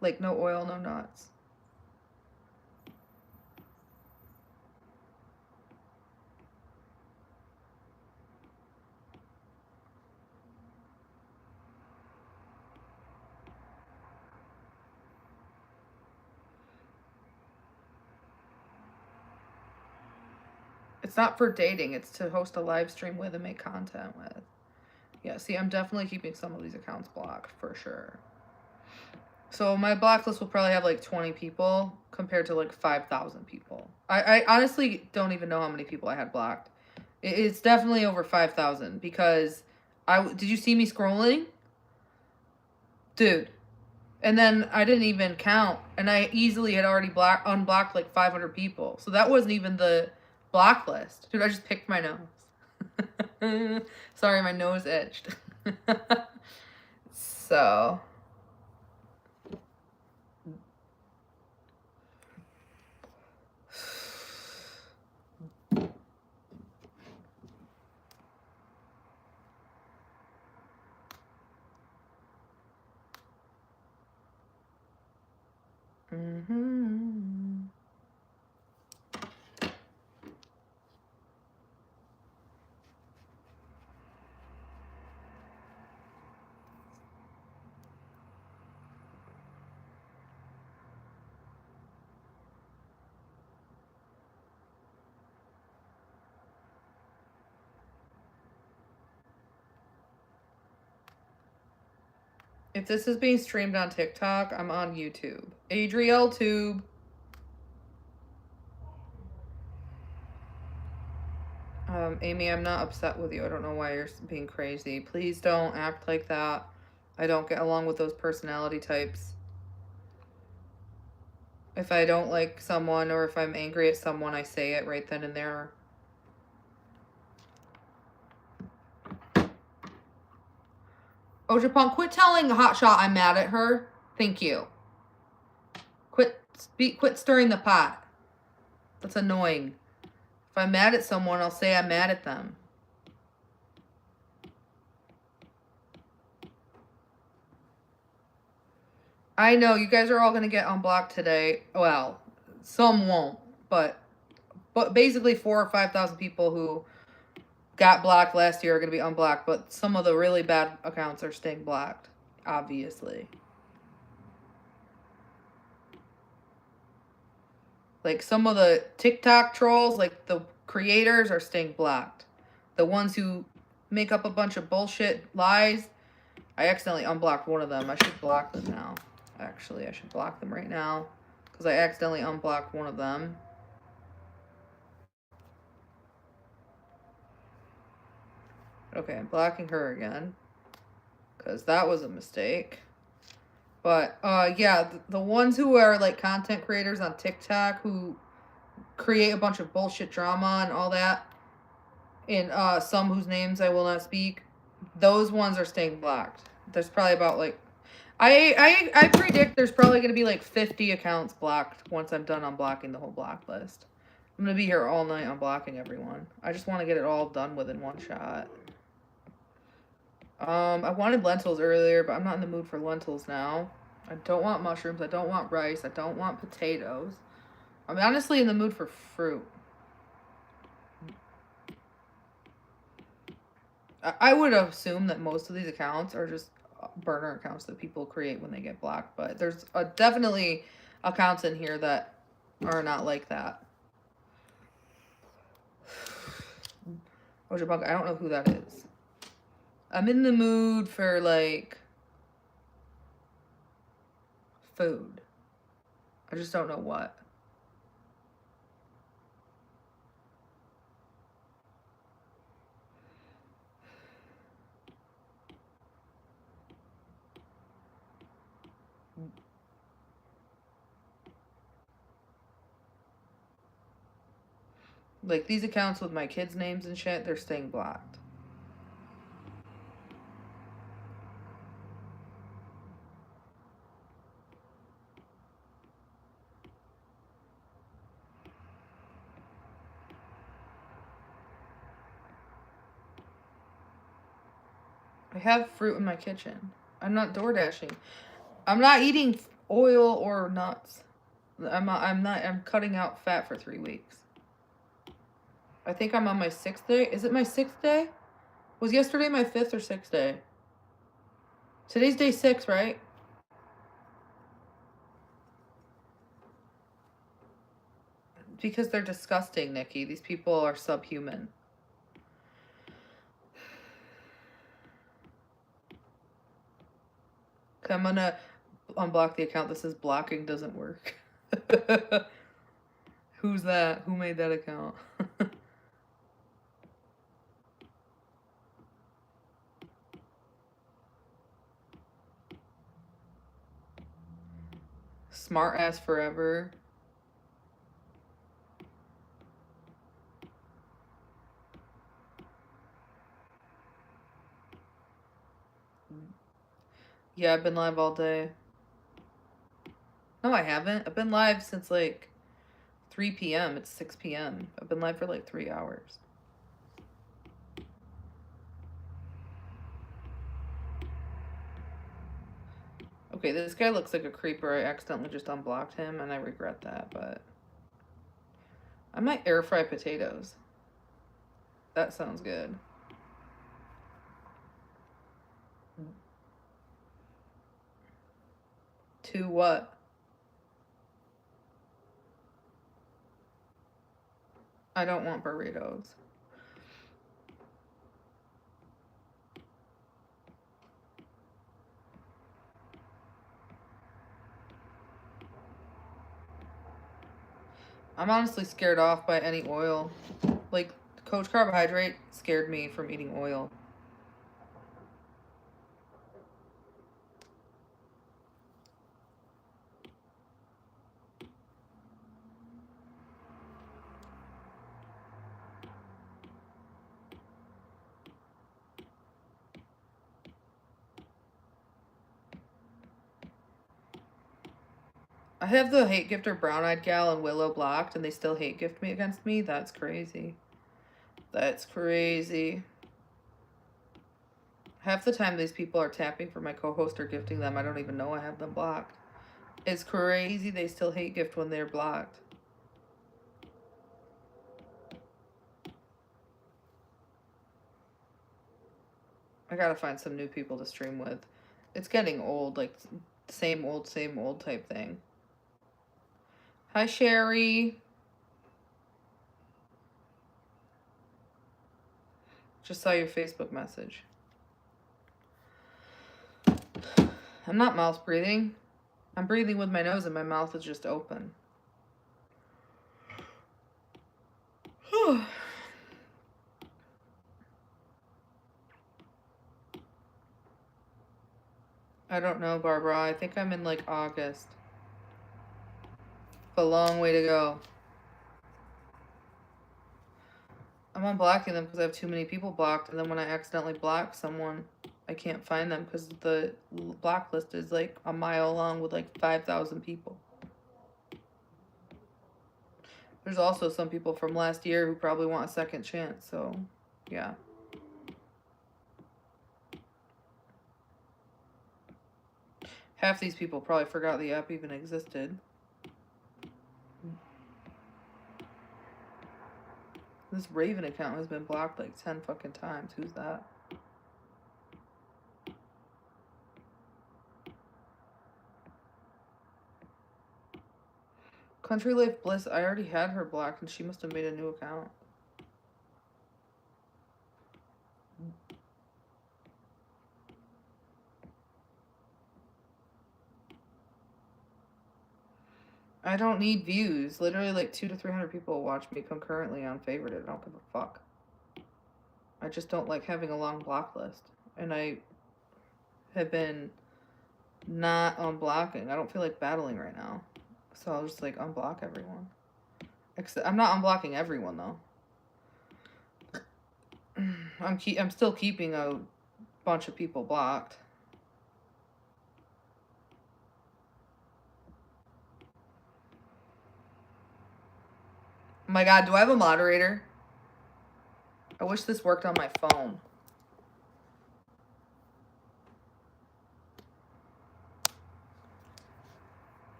Like no oil, no nuts. It's not for dating. It's to host a live stream with and make content with. Yeah, see, I'm definitely keeping some of these accounts blocked for sure. So my blacklist will probably have like 20 people compared to like 5,000 people. I honestly don't even know how many people I had blocked. It's definitely over 5,000 because did you see me scrolling? Dude. And then I didn't even count. And I easily had already unblocked like 500 people. So that wasn't even the block list. Dude, I just picked my nose. Sorry, my nose itched. So. If this is being streamed on TikTok, I'm on YouTube. Adrielle Tube. Amy, I'm not upset with you. I don't know why you're being crazy. Please don't act like that. I don't get along with those personality types. If I don't like someone or if I'm angry at someone, I say it right then and there. Ojapong, quit telling Hotshot I'm mad at her. Thank you. Quit stirring the pot. That's annoying. If I'm mad at someone, I'll say I'm mad at them. I know, you guys are all going to get unblocked today. Well, some won't, but basically 4,000 or 5,000 people who got blocked last year are going to be unblocked, but some of the really bad accounts are staying blocked, obviously. Like some of the TikTok trolls, like the creators, are staying blocked. The ones who make up a bunch of bullshit lies, I accidentally unblocked one of them. I should block them now. Actually, I should block them right now because I accidentally unblocked one of them. Okay, I'm blocking her again because that was a mistake. But yeah, the ones who are like content creators on TikTok who create a bunch of bullshit drama and all that, and some whose names I will not speak, those ones are staying blocked. There's probably about like I predict there's probably going to be like 50 accounts blocked once I'm done unblocking the whole block list. I'm going to be here all night unblocking everyone. I just want to get it all done within one shot. I wanted lentils earlier, but I'm not in the mood for lentils now. I don't want mushrooms. I don't want rice. I don't want potatoes. I'm honestly in the mood for fruit. I would assume that most of these accounts are just burner accounts that people create when they get blocked, but there's definitely accounts in here that are not like that. Ojabug, I don't know who that is. I'm in the mood for like food. I just don't know what. Like these accounts with my kids' names and shit, they're staying blocked. I have fruit in my kitchen. I'm not door dashing. I'm not eating oil or nuts. I'm cutting out fat for 3 weeks. I think I'm on my 6th day. Is it my 6th day? Was yesterday my 5th or 6th day? Today's day 6, right? Because they're disgusting, Nikki. These people are subhuman. Okay, I'm gonna unblock the account that says blocking doesn't work. Who's that? Who made that account? Smart ass forever. Yeah, I've been live all day. No, I haven't. I've been live since like 3 p.m. It's 6 p.m. I've been live for like 3 hours. Okay, this guy looks like a creeper. I accidentally just unblocked him and I regret that, but I might air fry potatoes. That sounds good. To what? I don't want burritos. I'm honestly scared off by any oil. Like, Coach Carbohydrate scared me from eating oil. I have the hate gifter brown-eyed gal and Willow blocked, and they still hate gift me against me. That's crazy. That's crazy. Half the time these people are tapping for my co-host or gifting them. I don't even know I have them blocked. It's crazy they still hate gift when they're blocked. I gotta find some new people to stream with. It's getting old, like same old type thing. Hi, Sherry. Just saw your Facebook message. I'm not mouth breathing. I'm breathing with my nose and my mouth is just open. I don't know, Barbara. I think I'm in like August. A long way to go. I'm unblocking them because I have too many people blocked, and then when I accidentally block someone, I can't find them because the block list is like a mile long with like 5,000 people. There's also some people from last year who probably want a second chance, so yeah. Half these people probably forgot the app even existed. This Raven account has been blocked like 10 fucking times. Who's that? Country Life Bliss, I already had her blocked and she must have made a new account. I don't need views. Literally like 200 to 300 people watch me concurrently on favorited. I don't give a fuck. I just don't like having a long block list. And I have been not unblocking. I don't feel like battling right now. So I'll just like unblock everyone. Except I'm not unblocking everyone though. I'm still keeping a bunch of people blocked. Oh my god, do I have a moderator? I wish this worked on my phone.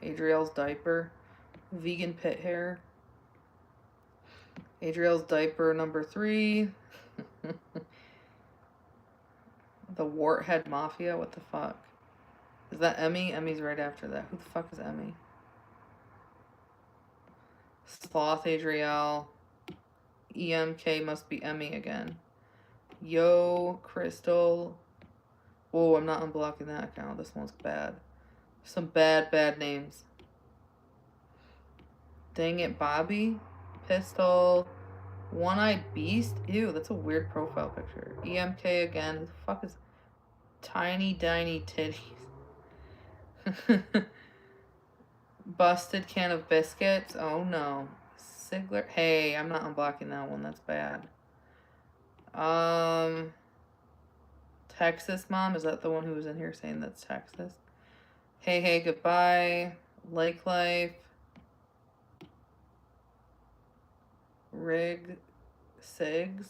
Adrielle's diaper. Vegan pit hair. Adrielle's diaper number 3. The Warthead Mafia. What the fuck? Is that Emmy? Emmy's right after that. Who the fuck is Emmy? Sloth Adrielle. EMK must be Emmy again. Yo, Crystal. Whoa, I'm not unblocking that account. This one's bad. Some bad names. Dang it, Bobby. Pistol. One-eyed beast? Ew, that's a weird profile picture. EMK again. Who the fuck is Tiny Diny Titties? Busted can of biscuits. Oh no. Sigler. Hey, I'm not unblocking that one. That's bad. Texas Mom. Is that the one who was in here saying that's Texas? Hey, goodbye. Lake Life. Rig Sigs.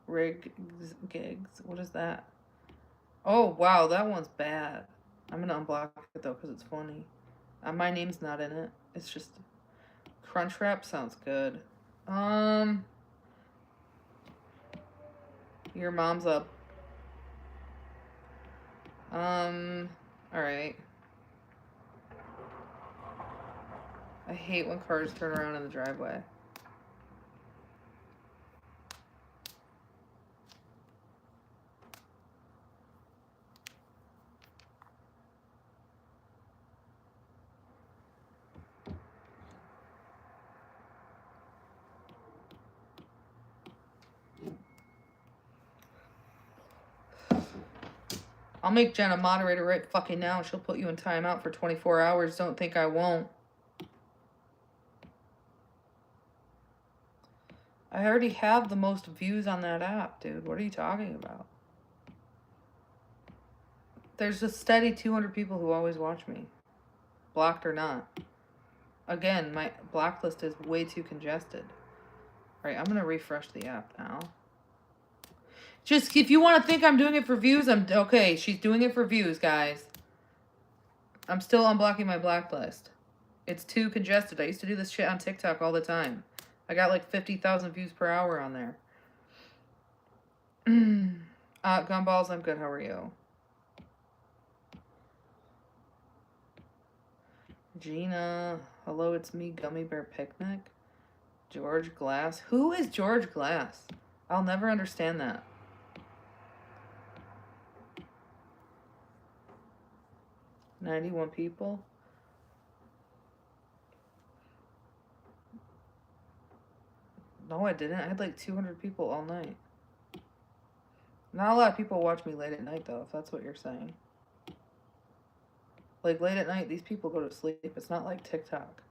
Rig Gigs. What is that? Oh, wow. That one's bad. I'm going to unblock it, though, because it's funny. My name's not in it. It's just... Crunchwrap sounds good. Your mom's up. Alright. I hate when cars turn around in the driveway. I'll make Jen a moderator right fucking now and she'll put you in timeout for 24 hours. Don't think I won't. I already have the most views on that app, dude. What are you talking about? There's a steady 200 people who always watch me. Blocked or not. Again, my blacklist is way too congested. Alright, I'm going to refresh the app now. Just, if you want to think I'm doing it for views, I'm... Okay, she's doing it for views, guys. I'm still unblocking my blacklist. It's too congested. I used to do this shit on TikTok all the time. I got like 50,000 views per hour on there. Gumballs, I'm good. How are you? Gina, hello, it's me, Gummy Bear Picnic. George Glass. Who is George Glass? I'll never understand that. $91 people. No, I didn't. I had like 200 people all night. Not a lot of people watch me late at night, though, if that's what you're saying. Like, late at night, these people go to sleep. It's not like TikTok.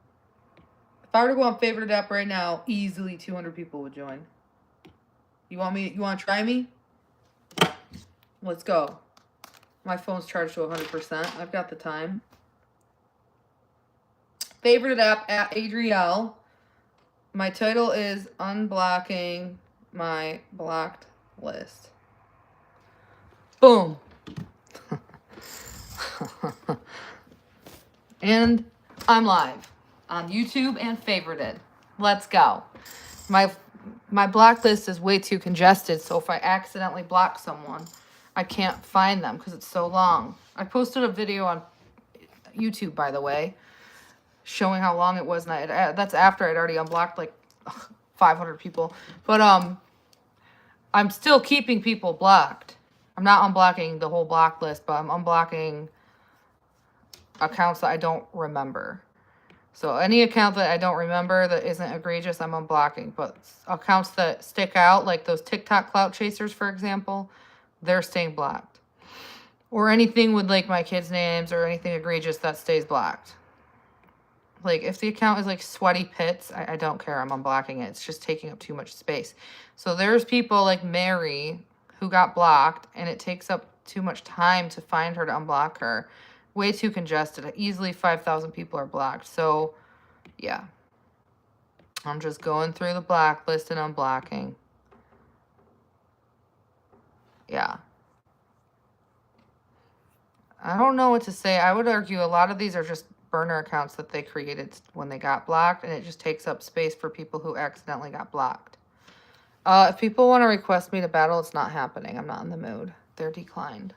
If I were to go on favorite app right now, easily 200 people would join. You want to try me? Let's go. My phone's charged to 100%. I've got the time. Favorite app at Adrielle. My title is Unblocking My Blocked List. Boom. And I'm live on YouTube and favorited. Let's go. My block list is way too congested, so if I accidentally block someone, I can't find them because it's so long. I posted a video on YouTube, by the way, showing how long it was, and that's after I'd already unblocked like 500 people. But I'm still keeping people blocked. I'm not unblocking the whole block list, but I'm unblocking accounts that I don't remember. So any account that I don't remember that isn't egregious, I'm unblocking. But accounts that stick out, like those TikTok clout chasers, for example, they're staying blocked. Or anything with like my kids' names or anything egregious that stays blocked. Like if the account is like Sweaty Pits, I don't care. I'm unblocking it. It's just taking up too much space. So there's people like Mary who got blocked, and it takes up too much time to find her to unblock her. Way too congested. Easily 5,000 people are blocked. So, yeah. I'm just going through the blacklist and unblocking. Yeah. I don't know what to say. I would argue a lot of these are just burner accounts that they created when they got blocked, and it just takes up space for people who accidentally got blocked. If people want to request me to battle, it's not happening. I'm not in the mood. They're declined.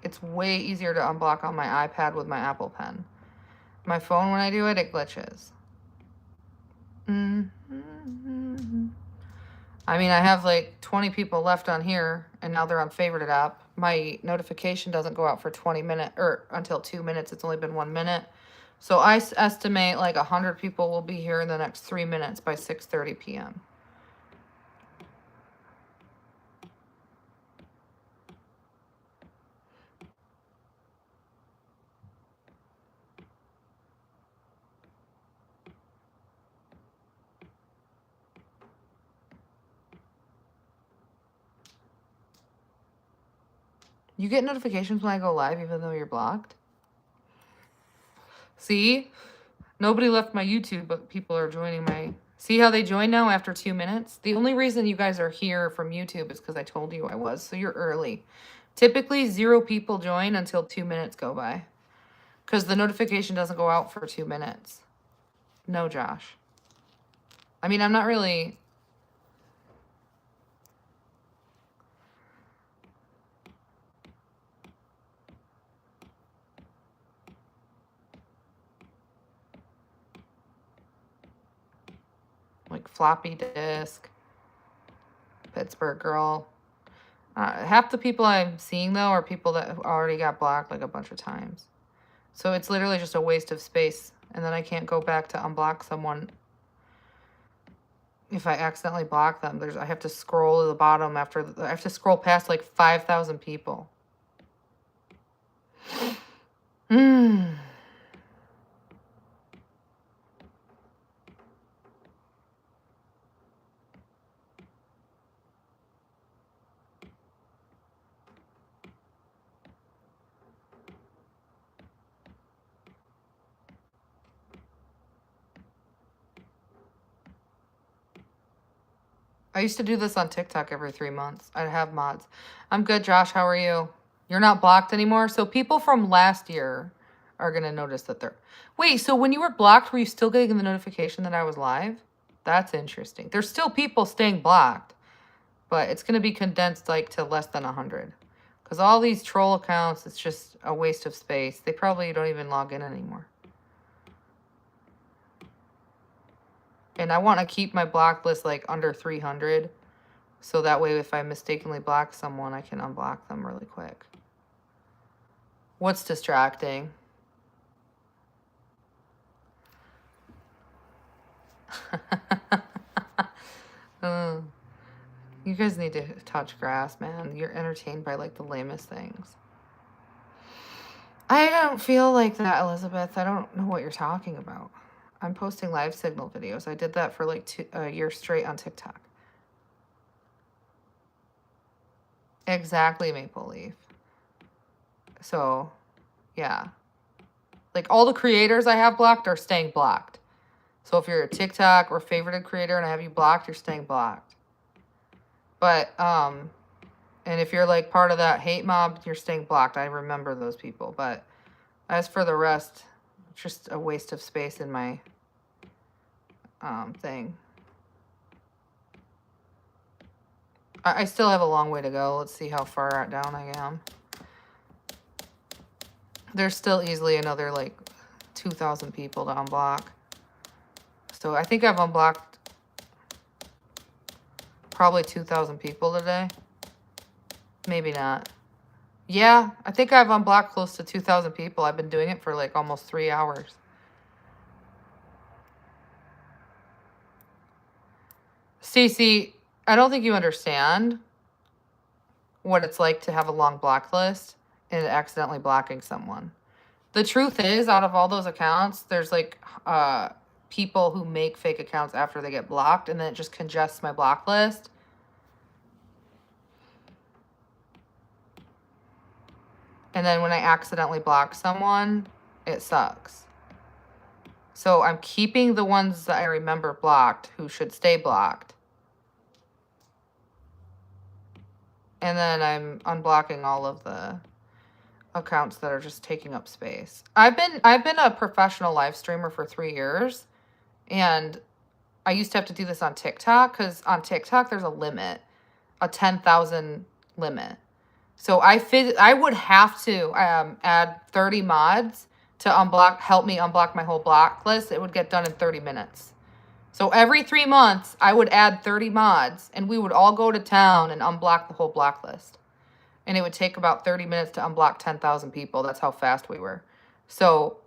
It's way easier to unblock on my iPad with my Apple Pen. My phone, when I do it, it glitches. I mean, I have like 20 people left on here, and now they're on favorited app. My notification doesn't go out for 20 minutes, or until 2 minutes. It's only been 1 minute. So I estimate like 100 people will be here in the next 3 minutes by 6:30 p.m. You get notifications when I go live, even though you're blocked? See? Nobody left my YouTube, but people are joining my... See how they join now after 2 minutes? The only reason you guys are here from YouTube is because I told you I was, so you're early. Typically, 0 people join until 2 minutes go by. Because the notification doesn't go out for 2 minutes. No, Josh. I mean, I'm not really... like floppy disk, Pittsburgh girl. Half the people I'm seeing, though, are people that already got blocked like a bunch of times. So it's literally just a waste of space. And then I can't go back to unblock someone. if I accidentally block them, I have to scroll to the bottom after, I have to scroll past like 5,000 people. I used to do this on TikTok every 3 months. I'd have mods. I'm good, Josh. How are you? You're not blocked anymore? So people from last year are going to notice that they're... Wait, so when you were blocked, were you still getting the notification that I was live? That's interesting. There's still people staying blocked, but it's going to be condensed like to less than 100. Because all these troll accounts, it's just a waste of space. They probably don't even log in anymore. And I want to keep my block list like under 300. So that way if I mistakenly block someone, I can unblock them really quick. What's distracting? You guys need to touch grass, man. You're entertained by like the lamest things. I don't feel like that, Elizabeth. I don't know what you're talking about. I'm posting live signal videos. I did that for like a year straight on TikTok. Exactly, Maple Leaf. So, yeah. Like all the creators I have blocked are staying blocked. So if you're a TikTok or favorited creator and I have you blocked, you're staying blocked. But, and if you're like part of that hate mob, you're staying blocked. I remember those people. But as for the rest, it's just a waste of space in my thing. I still have a long way to go. Let's see how far down I am. There's still easily another like 2,000 people to unblock. So I think I've unblocked probably 2,000 people today. Maybe not. Yeah, I think I've unblocked close to 2,000 people. I've been doing it for like almost 3 hours. Stacey, I don't think you understand what it's like to have a long block list and accidentally blocking someone. The truth is, out of all those accounts, there's like people who make fake accounts after they get blocked, and then it just congests my block list. And then when I accidentally block someone, it sucks. So I'm keeping the ones that I remember blocked who should stay blocked. And then I'm unblocking all of the accounts that are just taking up space. I've been a professional live streamer for 3 years, and I used to have to do this on TikTok because on TikTok there's a limit, a 10,000 limit. So I would have to add 30 mods to help me unblock my whole block list. It would get done in 30 minutes. So every 3 months, I would add 30 mods, and we would all go to town and unblock the whole block list. And it would take about 30 minutes to unblock 10,000 people. That's how fast we were. So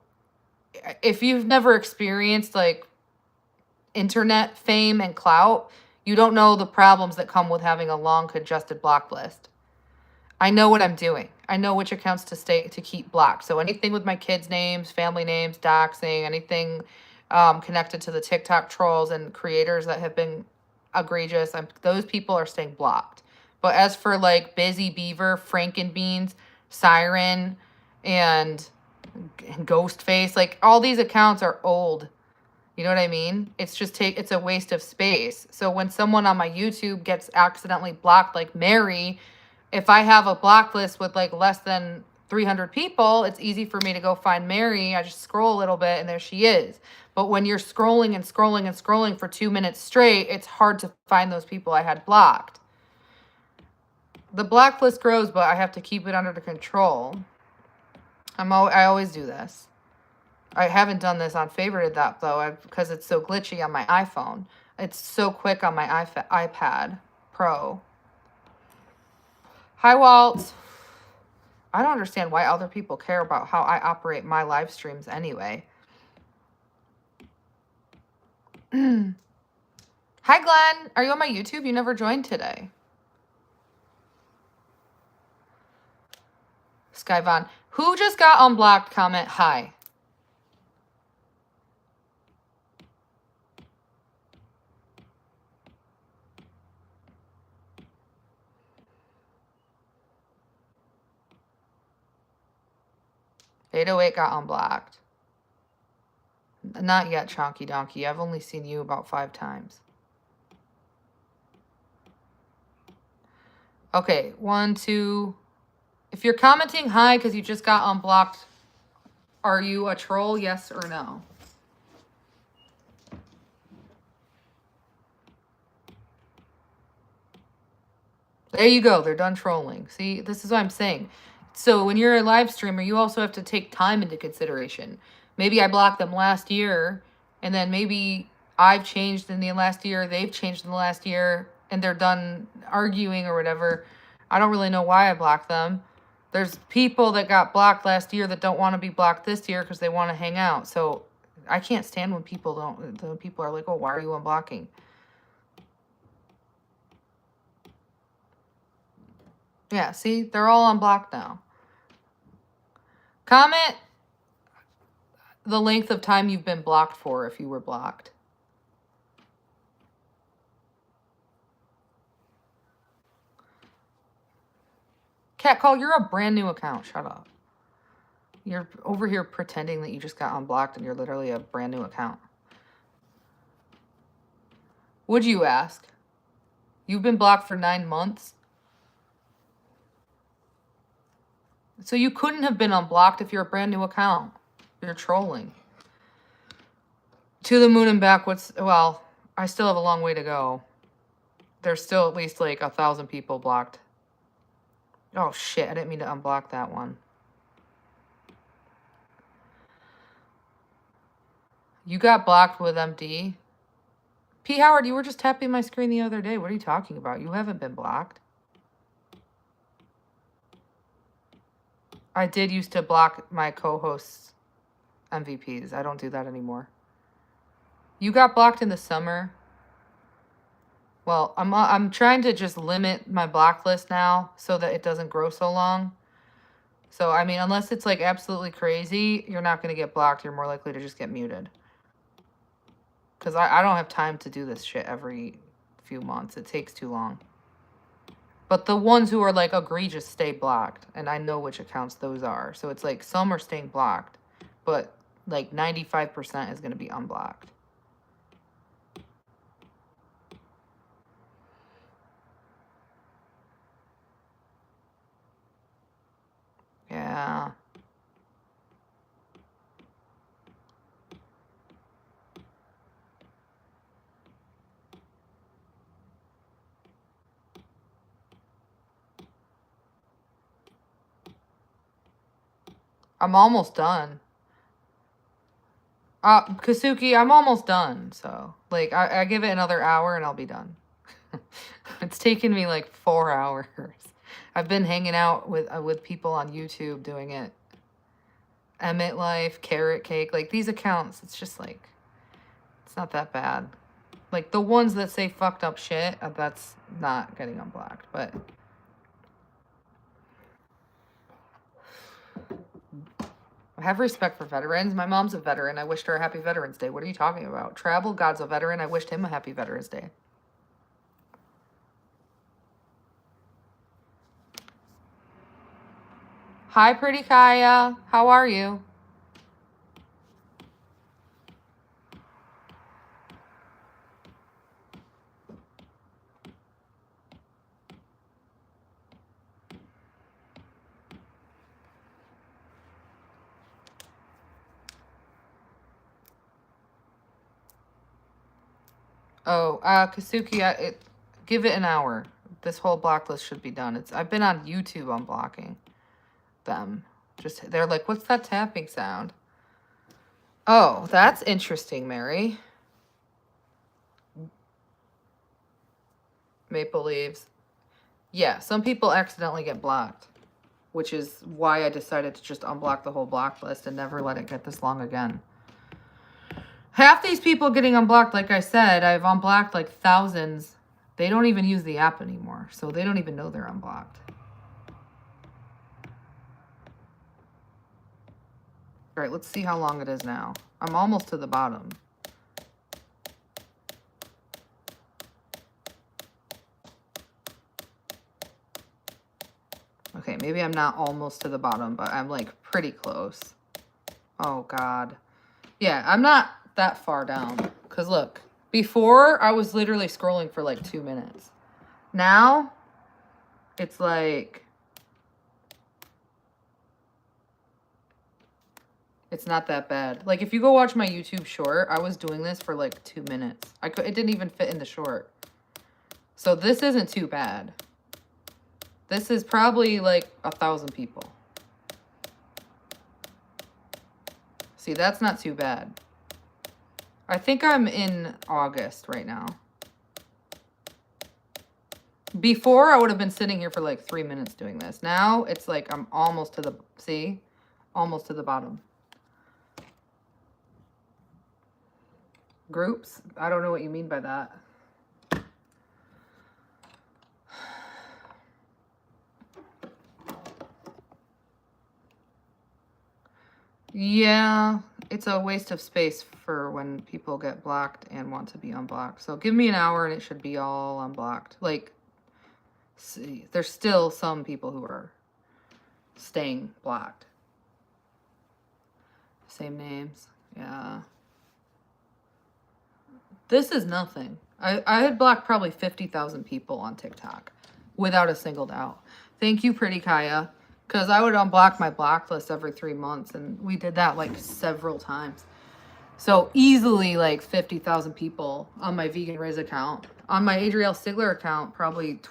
if you've never experienced like internet fame and clout, you don't know the problems that come with having a long congested block list. I know what I'm doing. I know which accounts to keep blocked. So anything with my kids' names, family names, doxing, anything connected to the TikTok trolls and creators that have been egregious, those people are staying blocked. But as for like Busy Beaver, Frankenbeans, Siren, and Ghostface, like all these accounts are old. You know what I mean? It's just it's a waste of space. So when someone on my YouTube gets accidentally blocked, like Mary, if I have a block list with like less than 300 people, it's easy for me to go find Mary. I just scroll a little bit and there she is. But when you're scrolling and scrolling and scrolling for 2 minutes straight, it's hard to find those people I had blocked. The block list grows, but I have to keep it under control. I always do this. I haven't done this on favorited that though, because it's so glitchy on my iPhone. It's so quick on my iPad Pro. Hi, Walt. I don't understand why other people care about how I operate my live streams anyway. Hi, Glenn. Are you on my YouTube? You never joined today. Skyvon. Who just got unblocked? Comment hi. Eight got unblocked. Not yet, Chonky Donkey. I've only seen you about 5 times. Okay, 1, 2. If you're commenting hi because you just got unblocked, are you a troll, yes or no? There you go. They're done trolling. See, this is what I'm saying. So when you're a live streamer, you also have to take time into consideration. Maybe I blocked them last year, and then maybe I've changed in the last year, they've changed in the last year, and they're done arguing or whatever. I don't really know why I blocked them. There's people that got blocked last year that don't want to be blocked this year because they want to hang out. So I can't stand when people are like, oh, why are you unblocking? Yeah, see, they're all unblocked now. Comment the length of time you've been blocked for if you were blocked. Cat Call, you're a brand new account. Shut up. You're over here pretending that you just got unblocked and you're literally a brand new account. Would you ask? You've been blocked for 9 months? So you couldn't have been unblocked if you're a brand new account. You're trolling. To the moon and back, well, I still have a long way to go. There's still at least like 1,000 people blocked. Oh shit, I didn't mean to unblock that one. You got blocked with MD? P. Howard, you were just tapping my screen the other day. What are you talking about? You haven't been blocked. I did used to block my co-hosts' MVPs. I don't do that anymore. You got blocked in the summer. Well, I'm trying to just limit my block list now so that it doesn't grow so long. So, I mean, unless it's like absolutely crazy, you're not going to get blocked. You're more likely to just get muted. Because I don't have time to do this shit every few months. It takes too long. But the ones who are like egregious stay blocked. And I know which accounts those are. So it's like some are staying blocked. But like 95% is going to be unblocked. Yeah. I'm almost done. Kasuki, I'm almost done. So, like, I give it another hour and I'll be done. It's taken me like 4 hours. I've been hanging out with people on YouTube doing it. Emmett Life, Carrot Cake, like these accounts, it's just like, it's not that bad. Like the ones that say fucked up shit, that's not getting unblocked, but I have respect for veterans. My mom's a veteran. I wished her a happy Veterans Day. What are you talking about? Travel God's a veteran. I wished him a happy Veterans Day. Hi, pretty Kaya. How are you? Oh, Kasuki, give it an hour. This whole block list should be done. I've been on YouTube unblocking them. They're like, what's that tapping sound? Oh, that's interesting, Mary. Maple Leaves. Yeah, some people accidentally get blocked, which is why I decided to just unblock the whole block list and never let it get this long again. Half these people getting unblocked, like I said, I've unblocked like thousands. They don't even use the app anymore, so they don't even know they're unblocked. All right, let's see how long it is now. I'm almost to the bottom. Okay, maybe I'm not almost to the bottom, but I'm like pretty close. Oh God. Yeah, I'm not that far down. Because look, before I was literally scrolling for like 2 minutes. Now, it's like... It's not that bad. Like, if you go watch my YouTube short, I was doing this for like 2 minutes. It didn't even fit in the short. So this isn't too bad. This is probably like 1,000 people. See, that's not too bad. I think I'm in August right now. Before, I would have been sitting here for like 3 minutes doing this. Now, it's like I'm almost to the... See? Almost to the bottom. Groups? I don't know what you mean by that. Yeah, it's a waste of space for when people get blocked and want to be unblocked. So give me an hour and it should be all unblocked. Like, see, there's still some people who are staying blocked. Same names. Yeah. This is nothing. I had blocked probably 50,000 people on TikTok without a single doubt. Thank you, Pretty Kaya. Because I would unblock my block list every 3 months, and we did that like several times. So easily like 50,000 people on my Vegan Riz account. On my Adrielle Stigler account, probably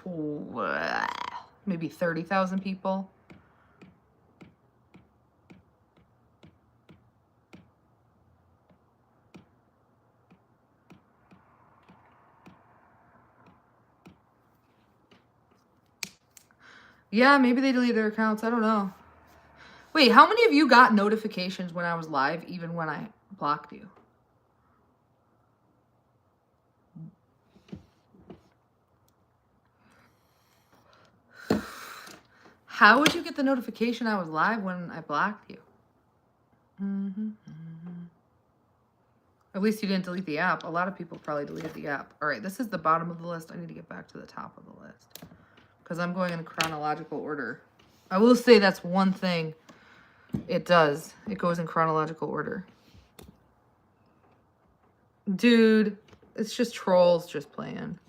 maybe 30,000 people. Yeah, maybe they deleted their accounts. I don't know. Wait, how many of you got notifications when I was live, even when I blocked you? How would you get the notification I was live when I blocked you? At least you didn't delete the app. A lot of people probably deleted the app. All right, this is the bottom of the list. I need to get back to the top of the list because I'm going in chronological order. I will say that's one thing it does. It goes in chronological order. Dude, it's just trolls just playing.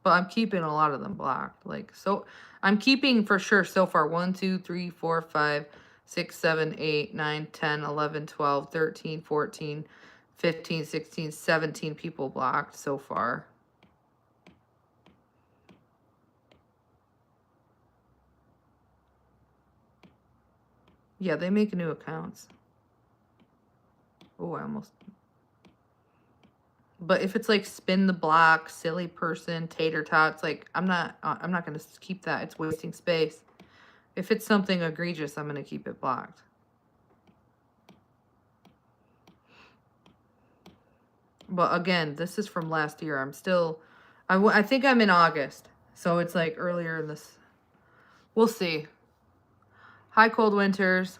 But I'm keeping a lot of them blocked. Like, so I'm keeping for sure so far 1, 2, 3, 4, 5, 6, 7, 8, 9, 10, 11, 12, 13, 14, 15, 16, 17 people blocked so far. Yeah, they make new accounts. Oh, I almost... But if it's like spin the block, silly person, tater tots, like I'm not going to keep that. It's wasting space. If it's something egregious, I'm going to keep it blocked. But again, this is from last year. I'm still, I think I'm in August. So it's like earlier in this. We'll see. Hi, Cold Winters.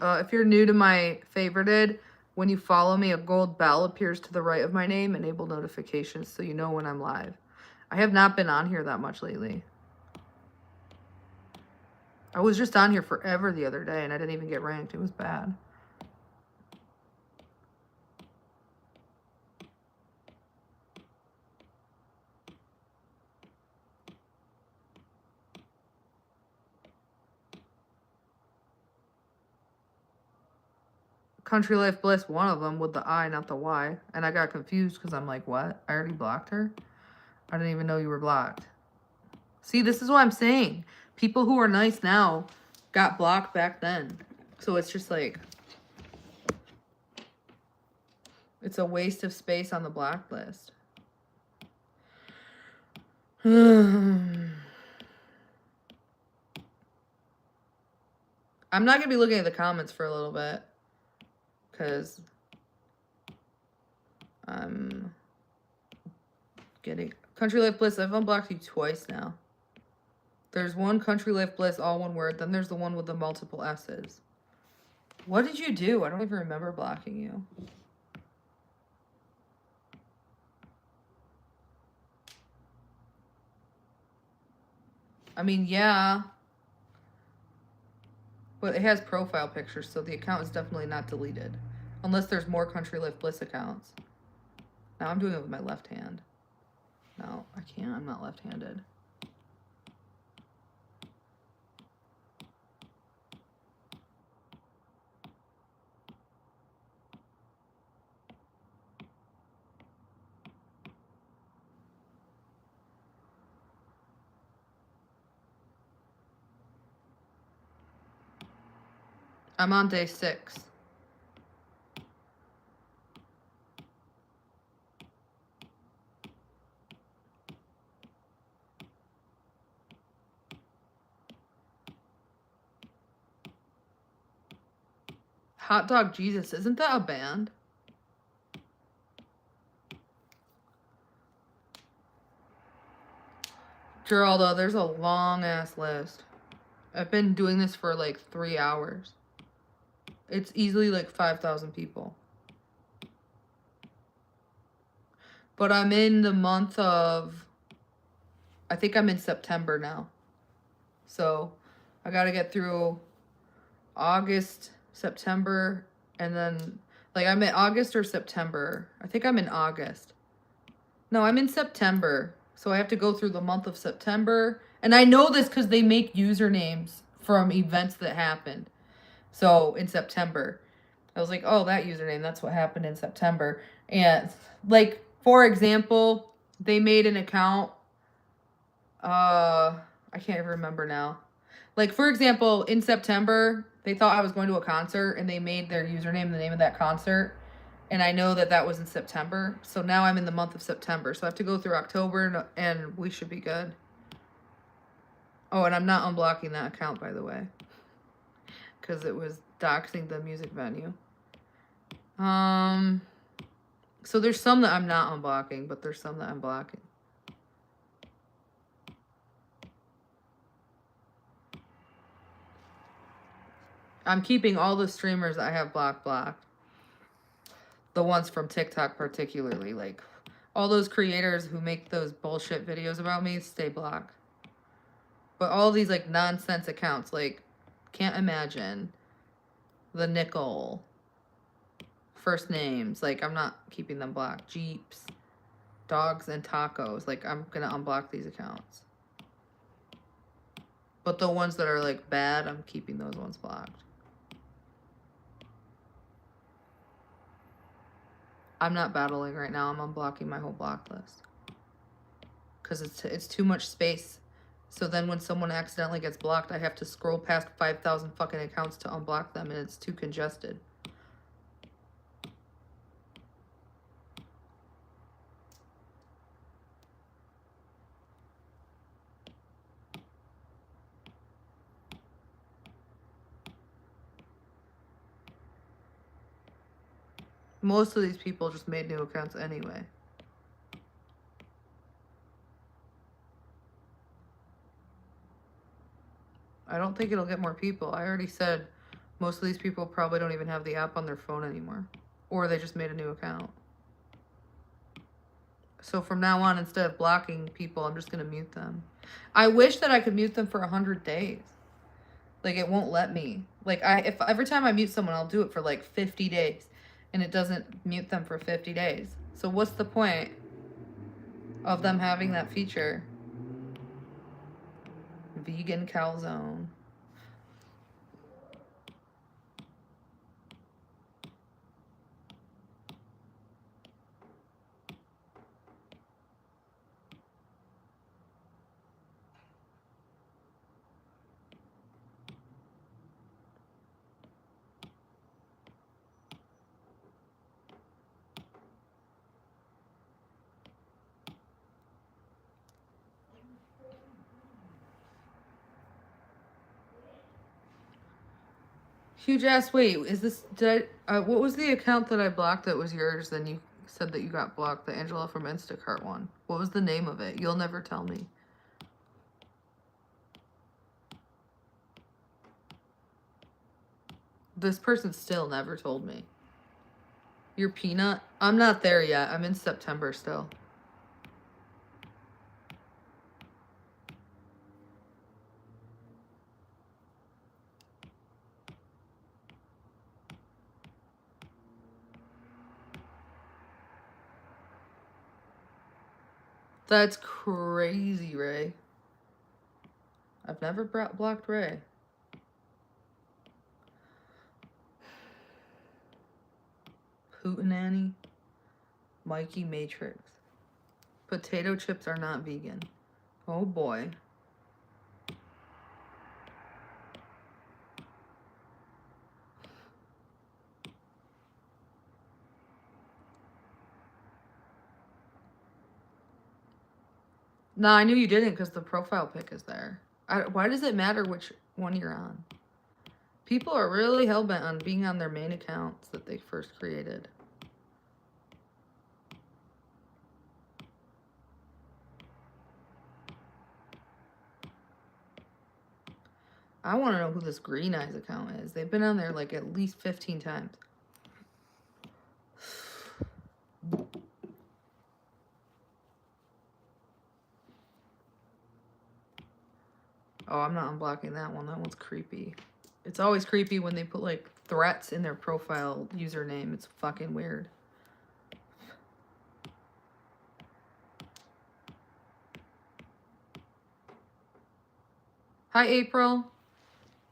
If you're new to my favorited, when you follow me, a gold bell appears to the right of my name. Enable notifications so you know when I'm live. I have not been on here that much lately. I was just on here forever the other day, and I didn't even get ranked. It was bad. Country Life Bliss, one of them, with the I, not the Y. And I got confused because I'm like, what? I already blocked her? I didn't even know you were blocked. See, this is what I'm saying. People who are nice now got blocked back then. So it's just like... It's a waste of space on the block list. I'm not going to be looking at the comments for a little bit. Because I'm getting... Country Life Bliss, I've unblocked you twice now. There's one Country Life Bliss, all one word. Then there's the one with the multiple S's. What did you do? I don't even remember blocking you. I mean, yeah. But it has profile pictures, so the account is definitely not deleted. Unless there's more Country Life Bliss accounts. Now I'm doing it with my left hand. No, I can't. I'm not left-handed. I'm on day 6. Hot Dog Jesus, isn't that a band? Geraldo, there's a long ass list. I've been doing this for like 3 hours. It's easily like 5,000 people. But I'm in the month of... I think I'm in September now. So I gotta get through August, September, and then... Like I'm in August or September. I think I'm in August. No, I'm in September. So I have to go through the month of September. And I know this because they make usernames from events that happened. So in September, I was like, oh, that username, that's what happened in September. And like, for example, they made an account. I can't even remember now. Like, for example, in September, they thought I was going to a concert and they made their username the name of that concert. And I know that that was in September. So now I'm in the month of September. So I have to go through October and we should be good. Oh, and I'm not unblocking that account, by the way. Because it was doxing the music venue. So there's some that I'm not unblocking, but there's some that I'm blocking. I'm keeping all the streamers I have blocked. The ones from TikTok particularly. Like, all those creators who make those bullshit videos about me, stay blocked. But all these, like, nonsense accounts, like, Can't Imagine, The Nickel, First Names, like, I'm not keeping them blocked. Jeeps, Dogs and Tacos, like, I'm gonna unblock these accounts. But the ones that are, like, bad, I'm keeping those ones blocked. I'm not battling right now. I'm unblocking my whole block list. Because it's too much space. So then when someone accidentally gets blocked, I have to scroll past 5,000 fucking accounts to unblock them, and it's too congested. Most of these people just made new accounts anyway. I don't think it'll get more people. I already said most of these people probably don't even have the app on their phone anymore. Or they just made a new account. So from now on, instead of blocking people, I'm just going to mute them. I wish that I could mute them for 100 days. Like, it won't let me. Like, if every time I mute someone, I'll do it for like 50 days. And it doesn't mute them for 50 days. So what's the point of them having that feature? Vegan calzone. Huge ass. Wait, is this? Did I? What was the account that I blocked that was yours? Then you said that you got blocked. The Angela from Instacart one. What was the name of it? You'll never tell me. This person still never told me. Your peanut? I'm not there yet. I'm in September still. That's crazy, Ray. I've never blocked Ray. Hootenanny. Mikey Matrix. Potato chips are not vegan. Oh boy. No, I knew you didn't because the profile pic is there. Why does it matter which one you're on? People are really hellbent on being on their main accounts that they first created. I want to know who this Green Eyes account is. They've been on there like at least 15 times. Oh, I'm not unblocking that one. That one's creepy. It's always creepy when they put like threats in their profile username. It's fucking weird. Hi, April.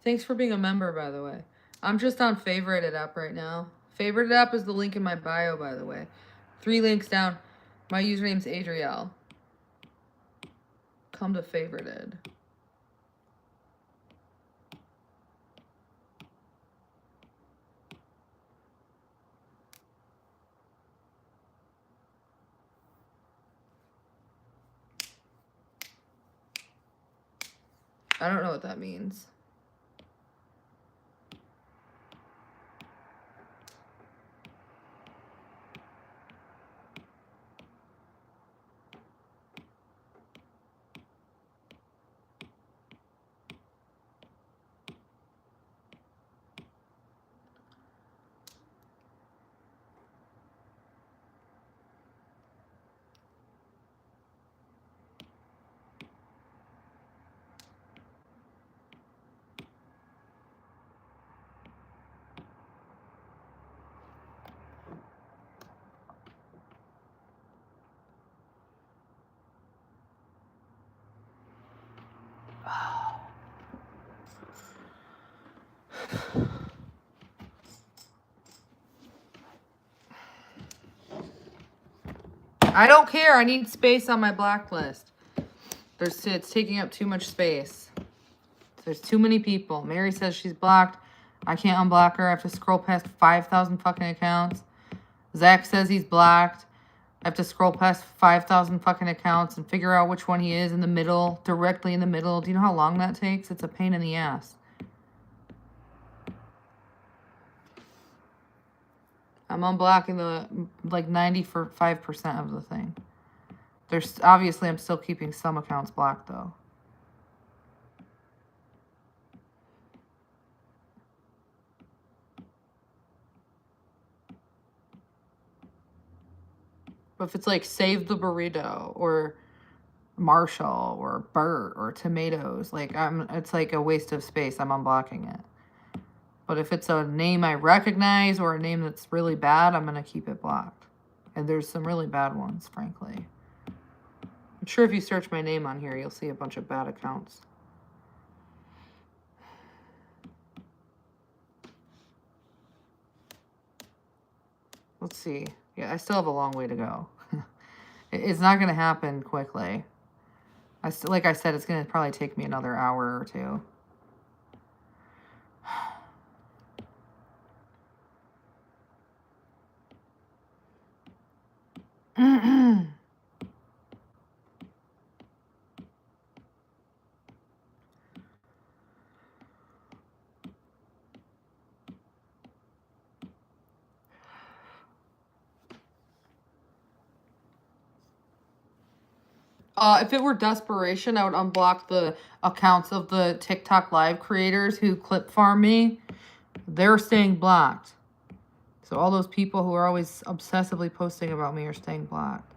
Thanks for being a member, by the way. I'm just on Favorited App right now. Favorited App is the link in my bio, by the way. 3 links down. My username's Adrielle. Come to Favorited. I don't know what that means. I don't care. I need space on my blacklist. It's taking up too much space. There's too many people. Mary says she's blocked. I can't unblock her. I have to scroll past 5,000 fucking accounts. Zach says he's blocked. I have to scroll past 5,000 fucking accounts and figure out which one he is in the middle, directly in the middle. Do you know how long that takes? It's a pain in the ass. I'm unblocking the like 95% of the thing. There's obviously I'm still keeping some accounts blocked though. But if it's like Save the Burrito or Marshall or Burt or Tomatoes, like it's like a waste of space. I'm unblocking it. But if it's a name I recognize or a name that's really bad, I'm going to keep it blocked. And there's some really bad ones, frankly. I'm sure if you search my name on here, you'll see a bunch of bad accounts. Let's see. Yeah, I still have a long way to go. It's not going to happen quickly. Like I said, it's going to probably take me another hour or two. If it were desperation, I would unblock the accounts of the TikTok live creators who clip farm me. They're staying blocked. So all those people who are always obsessively posting about me are staying blocked.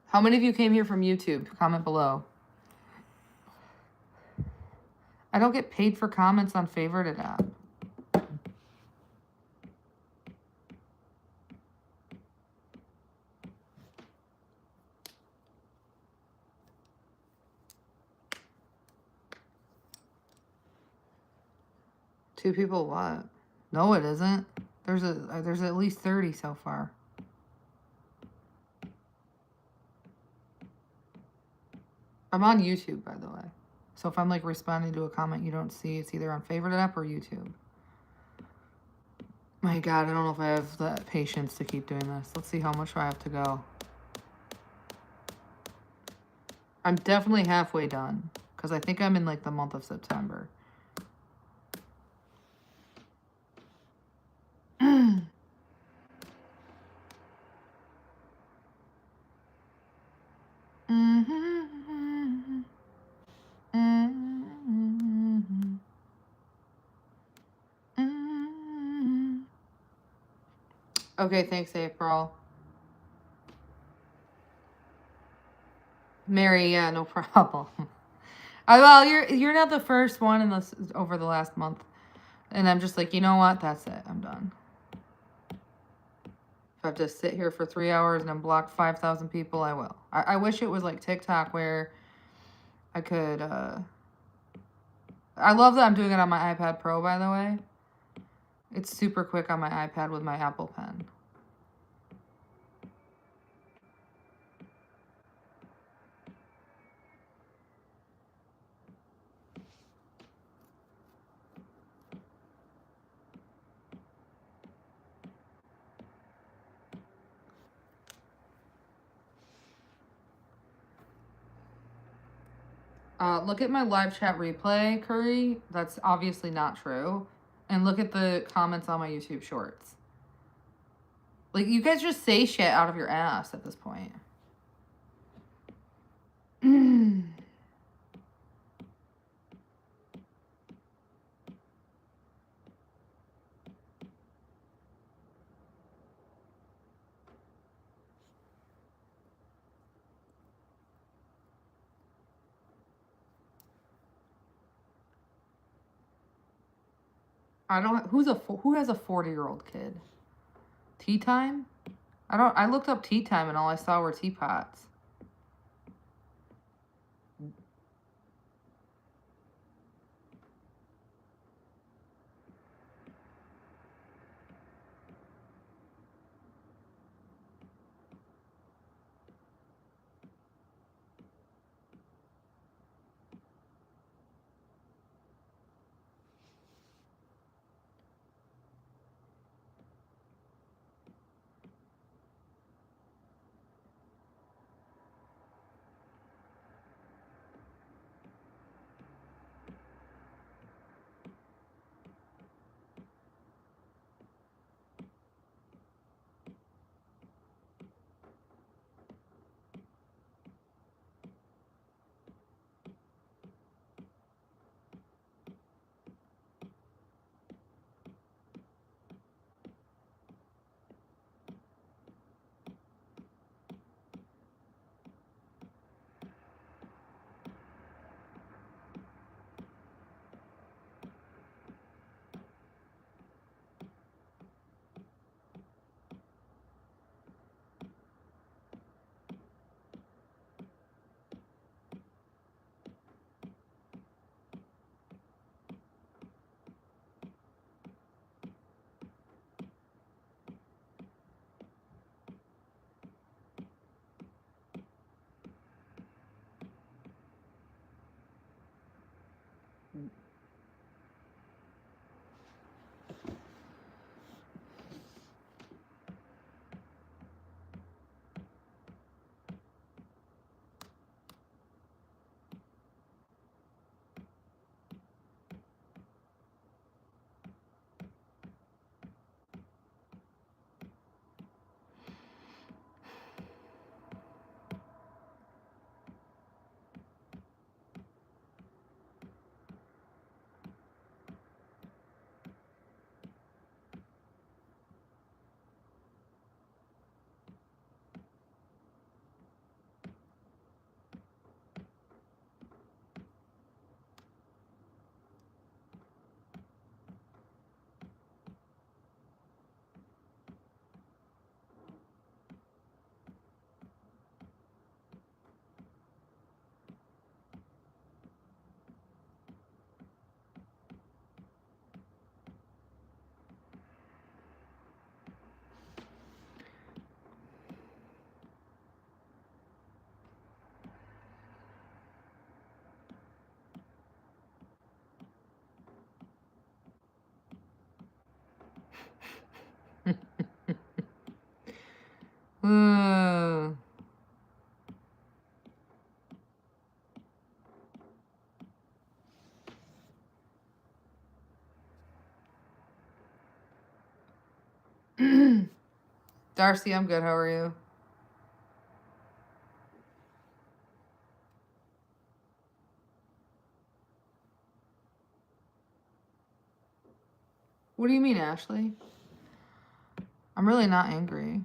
How many of you came here from YouTube? Comment below. I don't get paid for comments on favorited app. Two people what? No, it isn't. There's at least 30 so far. I'm on YouTube, by the way. So if I'm like responding to a comment you don't see, it's either on favorite app or YouTube. My God, I don't know if I have the patience to keep doing this. Let's see how much I have to go. I'm definitely halfway done because I think I'm in like the month of September. Okay, thanks, April. Mary, yeah, no problem. Well, you're not the first one in this over the last month, and I'm just like, you know what? That's it. I'm done. If I have to sit here for 3 hours and unblock 5,000 people, I will. I wish it was like TikTok where I could. I love that I'm doing it on my iPad Pro, by the way. It's super quick on my iPad with my Apple Pen. Look at my live chat replay, Curry. That's obviously not true. And look at the comments on my YouTube shorts. Like, you guys just say shit out of your ass at this point. I don't. Who has a 40-year-old kid? Tea time? I looked up tea time and all I saw were teapots. Darcy, I'm good. How are you? What do you mean, Ashley? I'm really not angry.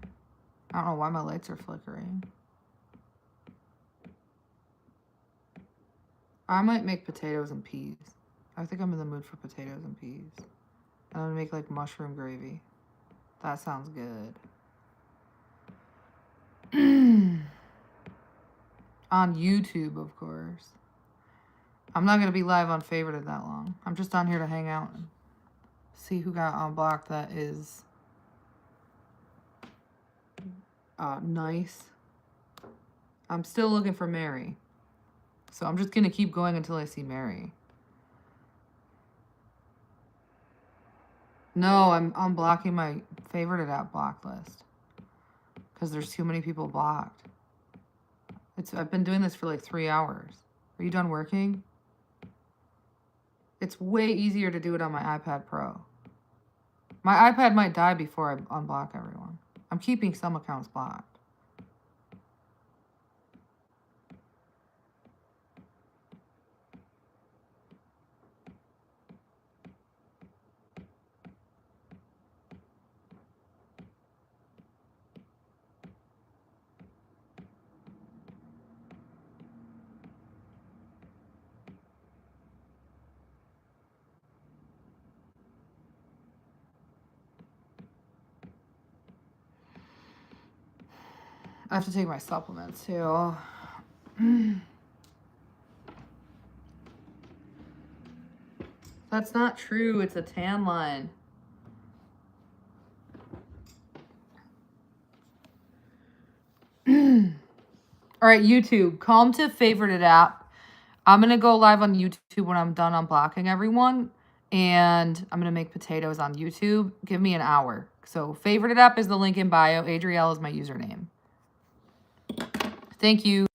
I don't know why my lights are flickering. I might make potatoes and peas. I think I'm in the mood for potatoes and peas. I'm gonna make like mushroom gravy. That sounds good. On YouTube, of course. I'm not gonna be live on Favorited that long. I'm just on here to hang out and see who got unblocked that is nice. I'm still looking for Mary. So I'm just gonna keep going until I see Mary. No, I'm unblocking my Favorited app block list. Because there's too many people blocked. I've been doing this for like 3 hours. Are you done working? It's way easier to do it on my iPad Pro. My iPad might die before I unblock everyone. I'm keeping some accounts blocked. I have to take my supplements too. That's not true. It's a tan line. All right, YouTube, come to Favorited app. I'm going to go live on YouTube when I'm done unblocking everyone. And I'm going to make potatoes on YouTube. Give me an hour. So Favorited app is the link in bio. Adrielle is my username. Thank you.